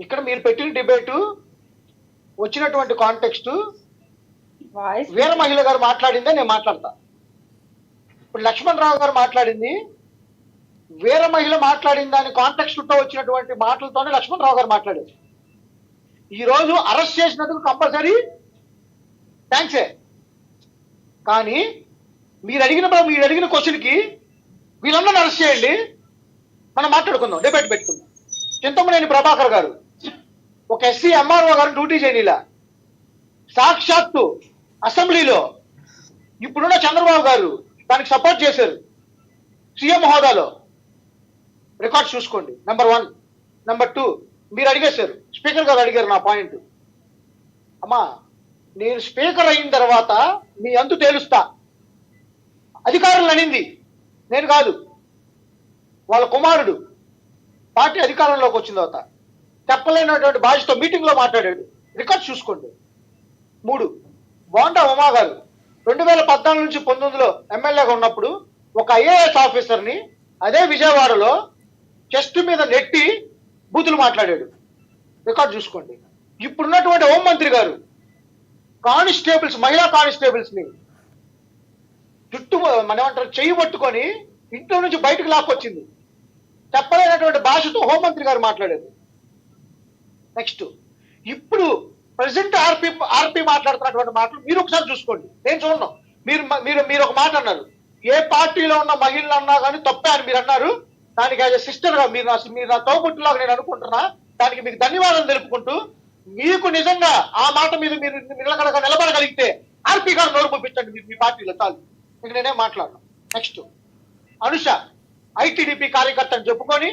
ఇక్కడ మీరు పెట్టిన డిబేటు వచ్చినటువంటి కాంటెక్స్ట్ వీర మహిళ గారు మాట్లాడిందే నేను మాట్లాడతా. ఇప్పుడు లక్ష్మణ్ రావు గారు మాట్లాడింది వీర మహిళ మాట్లాడిన దాని కాంటెక్స్ట్ తో వచ్చినటువంటి మాటలతోనే లక్ష్మణ్ రావు గారు మాట్లాడారు. ఈ రోజు అరెస్ట్ చేసినందుకు కంపల్సరీ థ్యాంక్సే. కానీ మీరు అడిగిన క్వశ్చన్ కి వీళ్ళందరూ అరెస్ట్ చేయండి, మనం మాట్లాడుకుందాం, డిబేట్ పెట్టుకుందాం. చింతమనేని ప్రభాకర్ గారు ఒక ఎస్సీ ఎంఆర్ఓ గారు డ్యూటీ చేయనిలా, సాక్షాత్తు అసెంబ్లీలో ఇప్పుడున్న చంద్రబాబు గారు దానికి సపోర్ట్ చేశారు సీఎం హోదాలో. రికార్డ్ చూసుకోండి. నెంబర్ 1. నెంబర్ 2, మీరు అడిగేశారు, స్పీకర్ గారు అడిగారు నా పాయింట్. అమ్మా, నేను స్పీకర్ అయిన తర్వాత మీ అంతు తేలుస్తా. అధికారులు అనింది నేను కాదు, వాళ్ళ కుమారుడు పార్టీ అధికారంలోకి వచ్చిన తర్వాత చెప్పలేనటువంటి భాషతో మీటింగ్ లో మాట్లాడాడు. రికార్డ్ చూసుకోండి. 3, బోండా ఉమా గారు 2014 నుంచి 19లో ఎమ్మెల్యేగా ఉన్నప్పుడు ఒక ఐఏఎస్ ఆఫీసర్ని అదే విజయవాడలో చెస్ట్ మీద నెట్టి బూతులు మాట్లాడాడు. రికార్డ్ చూసుకోండి. ఇప్పుడున్నటువంటి హోంమంత్రి గారు కానిస్టేబుల్స్, మహిళా కానిస్టేబుల్స్ ని చుట్టూ ఏమంటారు చెయ్యి పట్టుకొని ఇంట్లో నుంచి బయటకు లాక్కొచ్చింది. చెప్పలేనటువంటి భాషతో హోంమంత్రి గారు మాట్లాడారు. నెక్స్ట్, ఇప్పుడు ప్రెసిడెంట్ ఆర్పి మాట్లాడుతున్నటువంటి మాటలు మీరు ఒకసారి చూసుకోండి, నేను చూడను. మీరు ఒక మాట అన్నారు, ఏ పార్టీలో ఉన్న మహిళలు అన్నా కానీ తప్పే అని మీరు అన్నారు. దానికి యాజ్ ఎ సిస్టర్ గా మీరు నా తోబుట్టులాగా నేను అనుకుంటున్నా. దానికి మీకు ధన్యవాదాలు తెలుపుకుంటూ, మీకు నిజంగా ఆ మాట మీద మీరు నిలబడగలిగితే ఆర్పి గారు నోరు పంపించండి మీ పార్టీలో, చాలు. ఇక నేనేం మాట్లాడను. నెక్స్ట్, అనుష ఐటీడీపీ కార్యకర్త అని చెప్పుకొని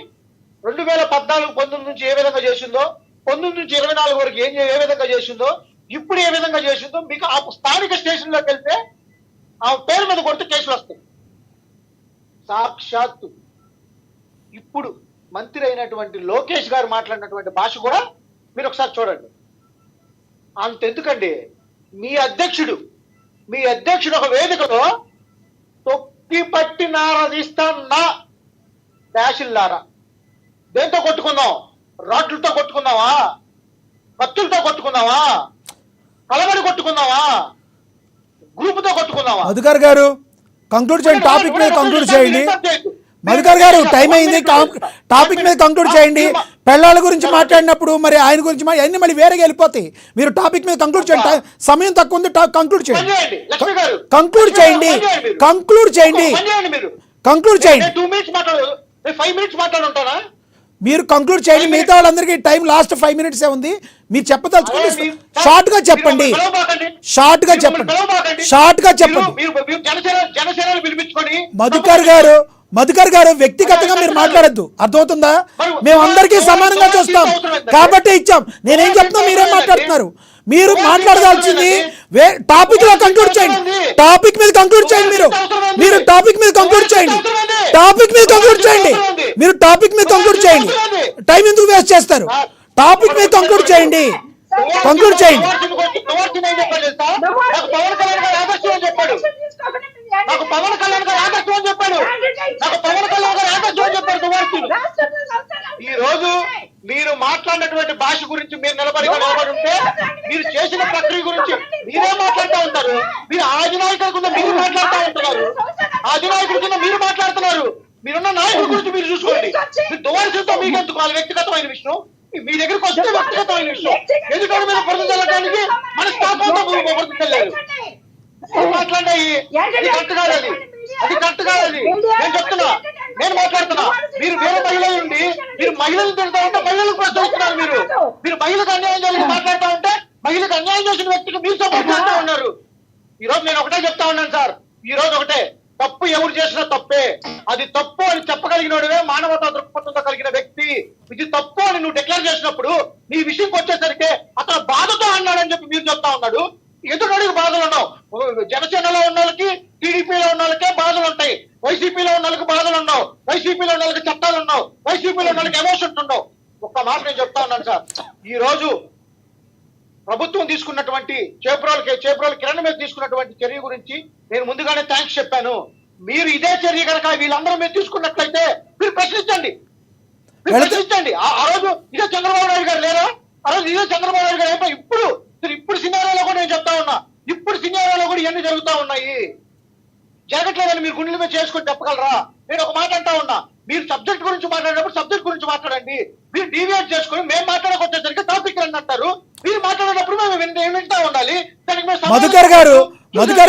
2014-19 నుంచి ఏ విధంగా చేసిందో, 19 నుంచి 24 వరకు ఏ విధంగా చేసిందో, ఇప్పుడు ఏ విధంగా చేసిందో మీకు ఆ స్థానిక స్టేషన్ లోకి వెళ్తే ఆ పేరు మీద కొడితే కేసులు వస్తాయి. సాక్షాత్తు ఇప్పుడు మంత్రి అయినటువంటి లోకేష్ గారు మాట్లాడినటువంటి భాష కూడా మీరు ఒకసారి చూడండి. అంతెందుకండి, మీ అధ్యక్షుడు ఒక వేదికలో తొక్కి పట్టి నారదీస్తా నా డాషిల్లారా, దేంతో కొట్టుకుందాం, రాడ్లతో కొట్టుకున్నావా, కత్తులతో కొట్టుకున్నావా, కలబడి కొట్టుకున్నావా, గ్రూపుతో కొట్టుకున్నావా? మధుకర్ గారు కంక్లూడ్ చేయండి, టాపిక్ మీద కంక్లూడ్ చేయండి. మధుకర్ గారు టైం అయింది, టాపిక్ మీద కంక్లూడ్ చేయండి. పెళ్ళాళ్ళ గురించి మాట్లాడినప్పుడు మరి ఆయన గురించి అన్ని మళ్ళీ వేరేగా వెళ్ళిపోతాయి. మీరు టాపిక్ మీద కంక్లూడ్ చేయండి, సమయం తక్కువ ఉంది, కంక్లూడ్ చేయండి, కంక్లూడ్ చేయండి, కంక్లూడ్ చేయండి, కంక్లూడ్ చేయండి. 2 మినిట్స్ మాట్లాడు, 5 మినిట్స్ మాట్లాడుంటానా? మీరు కంక్లూడ్ చేయండి, మిగతా వాళ్ళందరికీ టైం లాస్ట్ 5 మినిట్స్ ఉంది. మీరు చెప్పదలుచుకుంటే షార్ట్ గా చెప్పండి, షార్ట్ గా చెప్పండి, షార్ట్ గా చెప్పండి. జనసేనలు పిలిపించుకొని మధుకర్ గారు వ్యక్తిగతంగా మీరు మాట్లాడద్దు, అర్థమవుతుందా? మేము అందరికీ సమానంగా చూస్తాం కాబట్టి ఇచ్చాం. నేనేం చెప్తున్నా మీరేం మాట్లాడుతున్నారు? మీరు మాట్లాడదాల్సింది టాపిక్ లో కంక్లూడ్ చేయండి, టాపిక్ మీద కంక్లూడ్ చేయండి. మీరు టాపిక్ మీద కంక్లూడ్ చేయండి, టాపిక్ మీద కంక్లూడ్ చేయండి, మీరు టాపిక్ మీద కంక్లూడ్ చేయండి. టైం ఎందుకు వేస్ట్ చేస్తారు? టాపిక్ మీద కంక్లూడ్ చేయండి, కంక్లూడ్ చేయండి. నాకు పవన్ కళ్యాణ్ గారు ఆదర్శం అని చెప్పాడు, నాకు పవన్ కళ్యాణ్ గారు ఆదర్శం అని చెప్పాడు. ఈ రోజు మీరు మాట్లాడినటువంటి భాష గురించి మీరు నిలబడి ఉంటే, మీరు చేసిన ప్రక్రియ గురించి మీరే మాట్లాడుతూ ఉంటారు. మీరు ఆ అధినాయకుల కింద మీరు మాట్లాడుతూ ఉంటున్నారు, ఆ అధినాయకుల కింద మీరు మాట్లాడుతున్నారు. మీరున్న నాయకుల గురించి మీరు చూసుకోండి. మీరు దువారసంతో మీకు ఎందుకు వాళ్ళ వ్యక్తిగతమైన విషయం, మీ దగ్గరికి వస్తే వ్యక్తిగతమైన విషయం. ఎదుటి మీద బురద చల్లడానికి మన స్థాపంతో బురద చల్లారు. మాట్లాడాయి అది కరెక్ట్ కాదు, అది కరెక్ట్ కాదు. అది నేను చెప్తున్నా, నేను మాట్లాడుతున్నా. మీరు వేరే మహిళ ఉండి మీరు మహిళలు తింటా ఉంటే మహిళలకు ప్రోత్సహిస్తున్నారు. మీరు మహిళకు అన్యాయం చేసి మాట్లాడుతూ ఉంటే మహిళకు అన్యాయం చేసిన వ్యక్తికి మీరు సపోర్ట్ చేస్తూ ఉన్నారు. ఈ రోజు నేను ఒకటే చెప్తా ఉన్నాను సార్, ఈ రోజు ఒకటే, తప్పు ఎవరు చేసినా తప్పే. అది తప్పు అని చెప్పగలిగినోడివే మానవతా దృక్పథంతో కలిగిన వ్యక్తి. ఇది తప్పు అని నువ్వు డిక్లేర్ చేసినప్పుడు నీ విషయంకి వచ్చేసరికి అతను బాధతో అన్నాడని చెప్పి మీరు చెప్తా ఉన్నాడు. ఎదురుడికి బాధలు ఉన్నావు. జనసేనలో ఉన్న వాళ్ళకి, టీడీపీలో ఉన్న వాళ్ళకే బాధలు ఉంటాయి, వైసీపీలో ఉన్న వాళ్ళకి బాధలు ఉన్నావు, వైసీపీలో ఉన్న వాళ్ళకి చట్టాలు ఉన్నావు, వైసీపీలో ఉన్న వాళ్ళకి ఎమోషన్స్ ఉండవు. ఒక్క మాట నేను చెప్తా ఉన్నాను సార్, ఈ రోజు ప్రభుత్వం తీసుకున్నటువంటి చేబ్రోలు కిరణ్ మీద తీసుకున్నటువంటి చర్య గురించి నేను ముందుగానే థ్యాంక్స్ చెప్పాను. మీరు ఇదే చర్య కనుక వీళ్ళందరూ మీరు తీసుకున్నట్లయితే మీరు ప్రశ్నించండి, ప్రశ్నించండి. ఆ రోజు ఇదే చంద్రబాబు నాయుడు గారు లేరా? ఆ రోజు ఇదే చంద్రబాబు నాయుడు గారు ఇప్పుడు సినిమాలో కూడా నేను చెప్తా ఉన్నా, ఇప్పుడు సినిమాలో కూడా ఇవన్నీ జరుగుతా ఉన్నాయి. జరగట్లేదని మీరు గుండెల మీద చేసుకొని చెప్పగలరా? నేను ఒక మాట అంటా ఉన్నా, మీరు సబ్జెక్ట్ గురించి మాట్లాడినప్పుడు సబ్జెక్ట్ గురించి మాట్లాడండి. మీరు డీవియేట్ చేసుకుని మేము మాట్లాడకొచ్చేసరికి టాపిక్ అని అంటారు. మీరు మాట్లాడేటప్పుడు మేము వింటా ఉండాలి. మధుకర్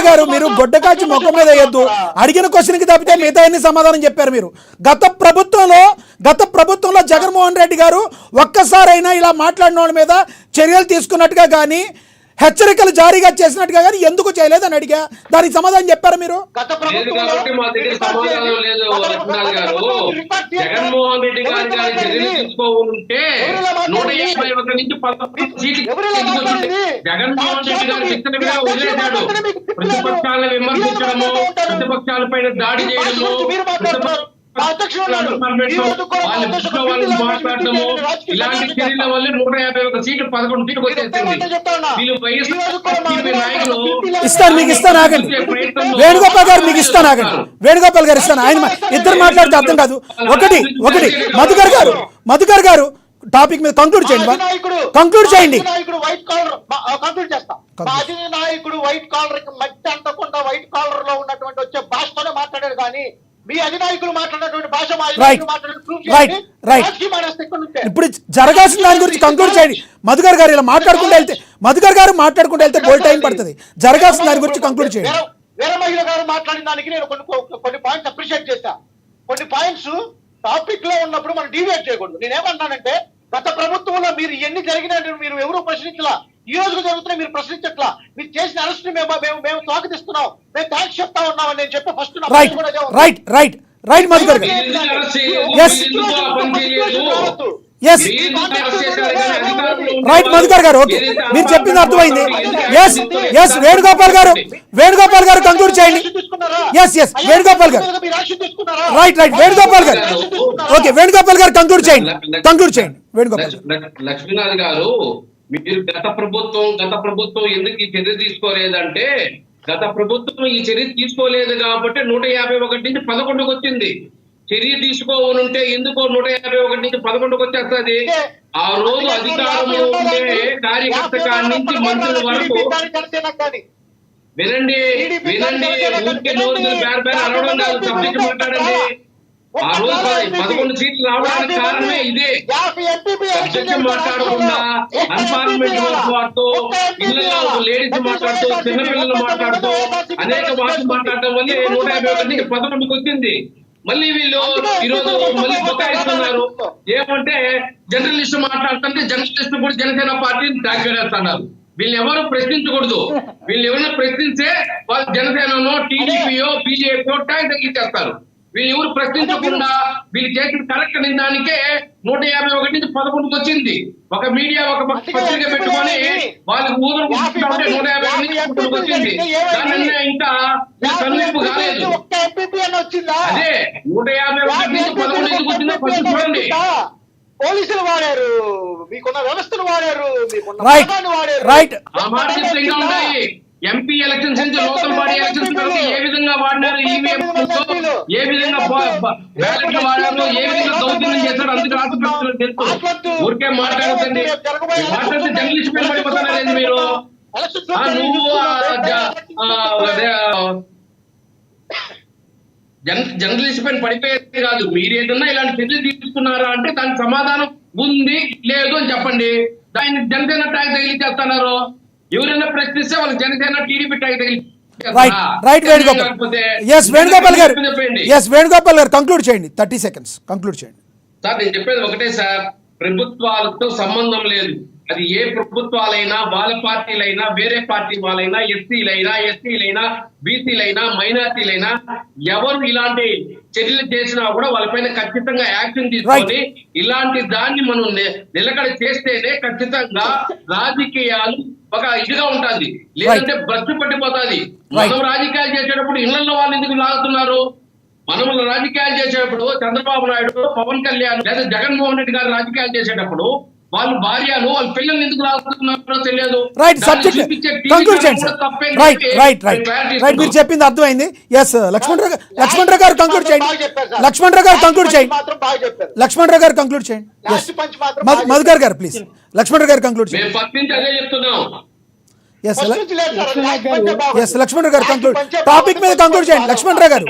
గారు మీరు గొడ్డ కాల్చి మొక్క మీద వేయొద్దు. అడిగిన క్వశ్చన్ కి తప్పితే మిగతా అన్ని సమాధానం చెప్పారు మీరు. గత ప్రభుత్వంలో జగన్మోహన్ రెడ్డి గారు ఒక్కసారైనా ఇలా మాట్లాడిన వాళ్ళ మీద చర్యలు తీసుకున్నట్టుగా కానీ హెచ్చరికలు జారీగా చేసినట్టుగా కానీ ఎందుకు చేయలేదని అడిగా, దానికి సమాధానం చెప్పారా మీరు? జగన్మోహన్ రెడ్డి గారి చర్యలు తీసుకోవాలంటే 151 నుంచి 11 సీట్లు జగన్మోహన్ రెడ్డి గారు విత్తనగా వదిలేశాడు. ప్రతిపక్షాలను విమర్శించడము, ప్రతిపక్షాల పైన దాడి చేయడము, మాట్లాడటము, ఇలాంటి చర్యల వల్ల 151 సీట్లు 11 సీట్లు వచ్చేసింది. ఇస్తాను మీకు, ఇస్తాను ఆగండి. వేణుగోపాల్ గారు మీకు ఇస్తాను, ఆగండి. వేణుగోపాల్ గారు ఇస్తాను. ఆయన ఇద్దరు మాట్లాడితే అర్థం కాదు. ఒకటి మధుకర్ గారు టాపిక్ మీద కంక్లూడ్ చేయండి, కంక్లూడ్ చేయండి. నాయకుడు వైట్ కాలర్ కి మట్టి అంటకుండా వైట్ కాలర్ లో ఉన్నటువంటి వచ్చే భాషతోనే మాట్లాడారు కానీ మీ అధినాయకులు మాట్లాడినటువంటి భాష ఇప్పుడు జరగాల్సిన దాని గురించి కంక్లూడ్ చేయండి. మధుకర్ గారు ఇలా మాట్లాడుకుంటూ వెళ్తే బోల్ టైం పడుతుంది. జరగాల్సిన దాని గురించి కంక్లూడ్ చేయండి. వేరే మహిళ గారు మాట్లాడిన దానికి నేను కొన్ని పాయింట్స్ అప్రిషియేట్ చేశా. కొన్ని పాయింట్స్ టాపిక్ లో ఉన్నప్పుడు మనం డీవియేట్ చేయకూడదు. నేనేమంటానంటే గత ప్రభుత్వంలో మీరు ఎన్ని జరిగినా మీరు ఎవరు ప్రశ్నించలా, ఈ రోజు జరుగుతున్నా మీరు ప్రశ్నించట్లా. మీరు చేసిన అరెస్ట్ మేము స్వాగతిస్తున్నాం, మేము థ్యాంక్స్ చెప్తా ఉన్నామని నేను చెప్పి ఫస్ట్ రైట్ మధుకర్ గారు. రైట్ మధుకర్ గారు, ఓకే, మీరు చెప్పింది అర్థమైంది. వేణుగోపాల్ గారు కంక్లూడ్ చేయండి. వేణుగోపాల్ గారు రైట్ వేణుగోపాల్ గారు, ఓకే, వేణుగోపాల్ గారు కంక్లూడ్ చేయండి. వేణుగోపాల్ లక్ష్మీనాథ్ గారు, మీరు గత ప్రభుత్వం ఎందుకు ఈ చర్య తీసుకోలేదంటే, గత ప్రభుత్వం ఈ చర్య తీసుకోలేదు కాబట్టి 151 నుంచి 11కి వచ్చింది. చర్య తీసుకోవనుంటే ఎందుకో 151 నుంచి 11కు వచ్చేస్తుంది. ఆ రోజు అధికారంలో ఉండే కార్యకర్త కాడి నుంచి మంత్రుల వరకు వినండి ఊరికే నోరు బేర అరవడం కాదు, సబ్జెక్ట్ మాట్లాడండి. ఆ రోజు 11 సీట్లు రావడానికి కారణమే ఇదే. సబ్జెక్ట్ మాట్లాడకుండా అన్పార్లమెంట్ వాడుతూ ఇళ్లలో లేడీస్ మాట్లాడుతూ చిన్నపిల్లలు మాట్లాడుతూ అనేక మాటలు మాట్లాడటం వల్ల 151 నుంచి 11కు వచ్చింది. మళ్ళీ వీళ్ళు ఈరోజు మళ్ళీ బొక్కాయిస్తున్నారు. ఏమంటే జర్నలిస్ట్ మాట్లాడుతుంటే జర్నలిస్ట్ కూడా జనసేన పార్టీని తాకివేస్తున్నారు. వీళ్ళు ఎవరు ప్రశ్నించకూడదు. వీళ్ళు ఎవరైనా ప్రశ్నిస్తే వాళ్ళు జనసేనలో టీడీపీయో బీజేపీయో ట్యాగ్ తగ్గించేస్తారు. వీళ్ళు ఎవరు ప్రశ్నించకుండా వీళ్ళు చేసిన కరెక్ట్ నిందానికే 151 నుంచి 11కు వచ్చింది. ఒక మీడియా ఒక పత్రిక పెట్టుకొని వాళ్ళకి ఊరు 151 నుంచి 11కు వచ్చింది. దాని ఇంకా కనువిప్పు కాలేదు. అదే 151 నుంచి 11 ఎందుకు వచ్చిందో ఫస్ట్ చూడండి. పోలీసులు వాడారు, మీకున్న వ్యవస్థను వాడారు, మీకున్న రైట్. ఆ మాట చెప్తే ఇంకా ఉన్నాయి. ఎంపీ ఎలక్షన్స్ నుంచి లోకల్ బాడీ ఎలక్షన్స్ వరకు ఏ విధంగా వాడినారు, ఈవీఎం ఏ విధంగా బ్యాలెట్ వాడారు, ఏ విధంగా దౌర్జన్యం చేశారు, అందుకు రాష్ట్ర తెలుసు. ఊరికే మాట్లాడుతుంది. మాట్లాడితే జర్నలిస్ట్ పైన పడిపోతున్నారేంది మీరు? నువ్వు జర్నలిస్ట్ పైన పడిపోయేది కాదు. మీరు ఏదన్నా ఇలాంటి చర్యలు తీసుకున్నారా అంటే దానికి సమాధానం ఉంది లేదు అని చెప్పండి. దాన్ని జనసేన ట్యాగ్ తగిలిచ్చేస్తున్నారు. ఎవరైనా ప్రశ్నిస్తే వాళ్ళు జనసేన టీడీపీ ట్యాగ్ తగిలి వేణుగోపాల్ గారు కంక్లూడ్ చేయండి. 30 seconds కంక్లూడ్ చేయండి. సార్ నేను చెప్పేది ఒకటే సార్, ప్రభుత్వాలతో సంబంధం లేదు. అది ఏ ప్రభుత్వాలైనా, వాళ్ళ పార్టీలైనా, వేరే పార్టీ వాళ్ళైనా, ఎస్సీలైనా, బీసీలైనా, మైనార్టీలైనా ఎవరు ఇలాంటి చర్యలు చేసినా కూడా వాళ్ళపైన ఖచ్చితంగా యాక్షన్ తీసుకొని ఇలాంటి దాన్ని మనం నిలకడ చేస్తేనే ఖచ్చితంగా రాజకీయాలు ఒక ఇదిగా ఉంటుంది. లేదంటే భ్రష్టు పట్టిపోతుంది. మనం రాజకీయాలు చేసేటప్పుడు ఇళ్లలో వాళ్ళు ఎందుకు లాగుతున్నారు? మనం రాజకీయాలు చేసేటప్పుడు చంద్రబాబు నాయుడు, పవన్ కళ్యాణ్ లేదా జగన్మోహన్ రెడ్డి గారు రాజకీయాలు చేసేటప్పుడు వాళ్ళు భార్యలు వాళ్ళ పిల్లల్ని ఎందుకు రాస్తున్నారో తెలియదు. మీరు చెప్పింది అర్థమైంది. ఎస్ లక్ష్మణరావు గారు కంక్లూడ్ చేయండి. లక్ష్మణరావు గారు కంక్లూడ్ చేయండి. మధుకర్ గారు ప్లీజ్. లక్ష్మణరావు గారు కంక్లూడ్ చేయండి. అదే చెప్తున్నాం. లక్ష్మణరావు గారు కంక్లూడ్ టాపిక్ మీద కంక్లూడ్ చేయండి. లక్ష్మణరావు గారు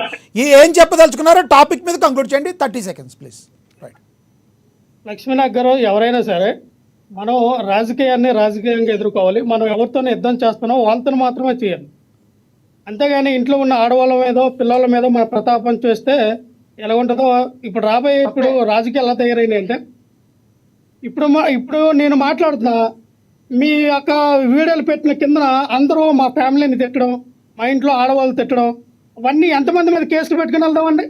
ఏం చెప్పదలుచుకున్నారో టాపిక్ మీద కంక్లూడ్ చేయండి. 30 seconds ప్లీజ్. లక్ష్మీనాథ్ గారు, ఎవరైనా సరే మనం రాజకీయంగా ఎదుర్కోవాలి. మనం ఎవరితోనే యుద్ధం చేస్తున్నాం వాళ్ళతో మాత్రమే చేయాలి. అంతేగాని ఇంట్లో ఉన్న ఆడవాళ్ళ మీద పిల్లల మీద మన ప్రతాపం చేస్తే ఎలా ఉంటుందో ఇప్పుడు రాజకీయాలు ఎలా తయారైనాయి అంటే ఇప్పుడు నేను మాట్లాడుతున్నా, మీ యొక్క వీడియోలు పెట్టిన కింద అందరూ మా ఫ్యామిలీని తిట్టడం, మా ఇంట్లో ఆడవాళ్ళు తిట్టడం, అవన్నీ ఎంతమంది మీద కేసులు పెట్టుకుని వెళ్దామండి?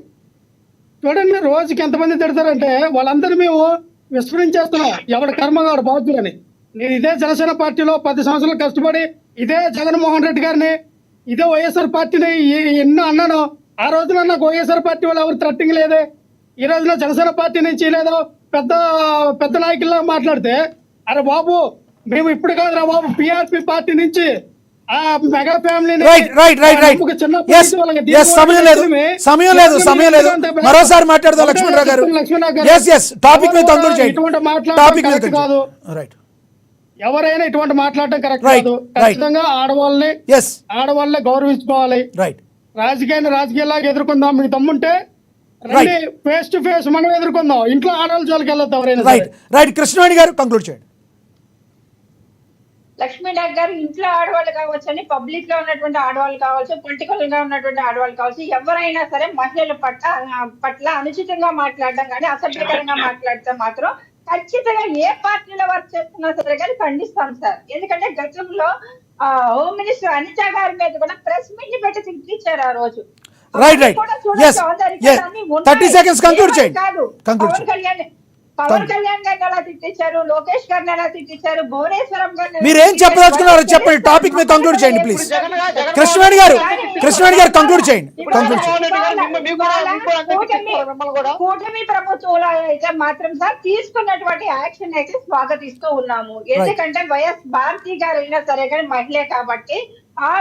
చూడండి, రోజుకి ఎంతమంది తిడతారంటే వాళ్ళందరూ మేము విస్మరించేస్తున్నాం. ఎవరి కర్మగాడు బాధ్యులని. నేను ఇదే జనసేన పార్టీలో 10 సంవత్సరాలు కష్టపడి ఇదే జగన్మోహన్ రెడ్డి గారిని, ఇదే వైఎస్ఆర్ పార్టీని ఎన్నో అన్నాను. ఆ రోజున నాకు వైఎస్ఆర్ పార్టీ వాళ్ళు ఎవరు థ్రెట్టింగ్ లేదే. ఈ రోజున జనసేన పార్టీ నుంచి లేదో పెద్ద నాయకుల్లా మాట్లాడితే, అరే బాబు మేము ఇప్పుడు కాదురా బాబు, పిఆర్పి పార్టీ నుంచి ఆ మెగా ఫ్యామిలీని సమయం లేదు మరోసారి మాట్లాడదాం. లక్ష్మణరావు గారు టాపిక్ మీద కంక్లూడ్ చేయండి. టాపిక్ మీద కాదు, ఎవరైనా ఇటువంటి మాట్లాడటం కరెక్ట్ కాదు. ఖచ్చితంగా ఆడవాళ్ళే గౌరవించుకోవాలి. రాజకీయాలాగా ఎదుర్కొందాం. మీకు దమ్ముంటే రండి, ఫేస్ టు ఫేస్ మనం ఎదుర్కొందాం. ఇంట్లో ఆడవాళ్ళ జోలికి వెళ్ళొద్దు ఎవరైనా. కృష్ణవేణి గారు కంక్లూడ్ చేయండి. లక్ష్మీనాథ్ గారు, ఇంట్లో ఆడవాళ్ళు కావచ్చు అని, పబ్లిక్ లో ఉన్నటువంటి ఆడవాళ్ళు కావచ్చు, పొలిటికల్ గా ఉన్నటువంటి ఆడవాళ్ళు కావచ్చు, ఎవరైనా సరే మహిళల పట్ల అనుచితంగా మాట్లాడడం కానీ, అసభ్యకరంగా మాట్లాడితే మాత్రం ఖచ్చితంగా ఏ పార్టీలో వర్క్ చేస్తున్నా సరే కానీ ఖండిస్తాం సార్. ఎందుకంటే గతంలో హోమ్ మినిస్టర్ అనిత గారి మీద కూడా ప్రెస్ మీట్ పెట్టి తిట్టించారు ఆ రోజు. పవన్ కళ్యాణ్ గారిని ఎలా తిట్టించారు, లోకేష్ గారిని ఎలా తిట్టించారు, భువనేశ్వరం గారిని. మీరేం చెప్పదలుచుకున్నారో చెప్పండి. టాపిక్ మీద కంక్లూడ్ చేయండి ప్లీజ్. కృష్ణవేణి గారు కంక్లూడ్ చేయండి. కూటమి ప్రభుత్వంలో అయితే మాత్రం సార్ తీసుకున్నటువంటి యాక్షన్ అయితే స్వాగతిస్తూ ఉన్నాము. ఎందుకంటే వైఎస్ భారతి గారు అయినా సరే కానీ మహిళే కాబట్టి ఆ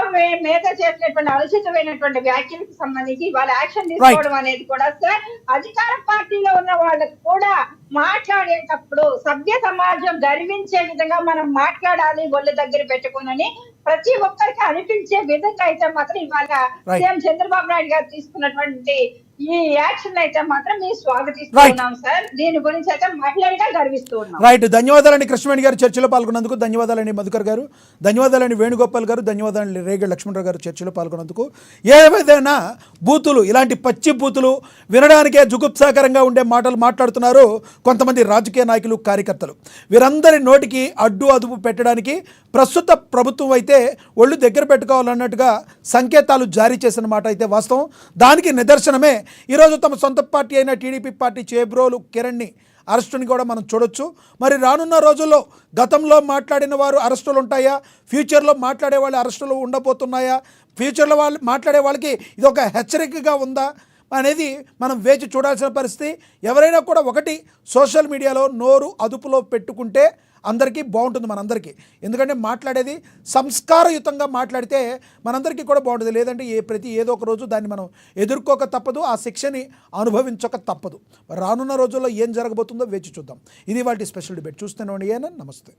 మీద చేసినటువంటి అనుచితమైనటువంటి వ్యాఖ్యలకు సంబంధించి వాళ్ళ యాక్షన్ తీసుకోవడం అనేది కూడా సార్ అధికార పార్టీలో ఉన్న వాళ్ళకు కూడా మాట్లాడేటప్పుడు సభ్య సమాజం గర్వించే విధంగా మనం మాట్లాడాలి ఒళ్ళు దగ్గర పెట్టుకుని ప్రతి ఒక్కరికి అనిపించే విధంగా అయితే మాత్రం ఇవాళ సీఎం చంద్రబాబు నాయుడు గారు తీసుకున్నటువంటి ఈ యాక్షన్ అయితే మాత్రం మేము స్వాగతిస్తున్నాం సార్. దీని గురించి అయితే మహిళలుగా గర్విస్తూ ఉన్నాం. రైట్, ధన్యవాదాలండి కృష్ణవేణి గారు చర్చలో పాల్గొన్నందుకు. ధన్యవాదాలండి మధుకర్ గారు, ధన్యవాదాలండి వేణుగోపాల్ గారు, ధన్యవాదాలండి రేగడి లక్ష్మణరావు గారు చర్చలో పాల్గొన్నందుకు. ఏదైనా బూతులు, ఇలాంటి పచ్చి బూతులు, వినడానికే జుగుప్సాకరంగా ఉండే మాటలు మాట్లాడుతున్నారు కొంతమంది రాజకీయ నాయకులు, కార్యకర్తలు. వీరందరి నోటికి అడ్డు అదుపు పెట్టడానికి ప్రస్తుత ప్రభుత్వం అయితే ఒళ్ళు దగ్గర పెట్టుకోవాలన్నట్టుగా సంకేతాలు జారీ చేసిన మాట అయితే వాస్తవం. దానికి నిదర్శనమే ఈరోజు తమ సొంత పార్టీ అయిన టీడీపీ పార్టీ చేబ్రోలు కిరణ్ని అరెస్టుని కూడా మనం చూడొచ్చు. మరి రానున్న రోజుల్లో గతంలో మాట్లాడిన వారు అరెస్టులు ఉంటాయా, ఫ్యూచర్లో మాట్లాడే వాళ్ళు అరెస్టులు ఉండబోతున్నాయా, ఫ్యూచర్లో వాళ్ళు మాట్లాడే వాళ్ళకి ఇది ఒక హెచ్చరికగా ఉందా అనేది మనం వేచి చూడాల్సిన పరిస్థితి. ఎవరైనా కూడా ఒకటి, సోషల్ మీడియాలో నోరు అదుపులో పెట్టుకుంటే అందరికీ బాగుంటుంది, మనందరికీ. ఎందుకంటే మాట్లాడేది సంస్కారయుతంగా మాట్లాడితే మనందరికీ కూడా బాగుంటుంది. లేదంటే ఏదో ఒక రోజు దాన్ని మనం ఎదుర్కోక తప్పదు, ఆ శిక్షని అనుభవించక తప్పదు. రానున్న రోజుల్లో ఏం జరగబోతుందో వేచి చూద్దాం. ఇది వాటి స్పెషల్ డిబేట్. చూస్తూనే ఉండండి. నమస్తే.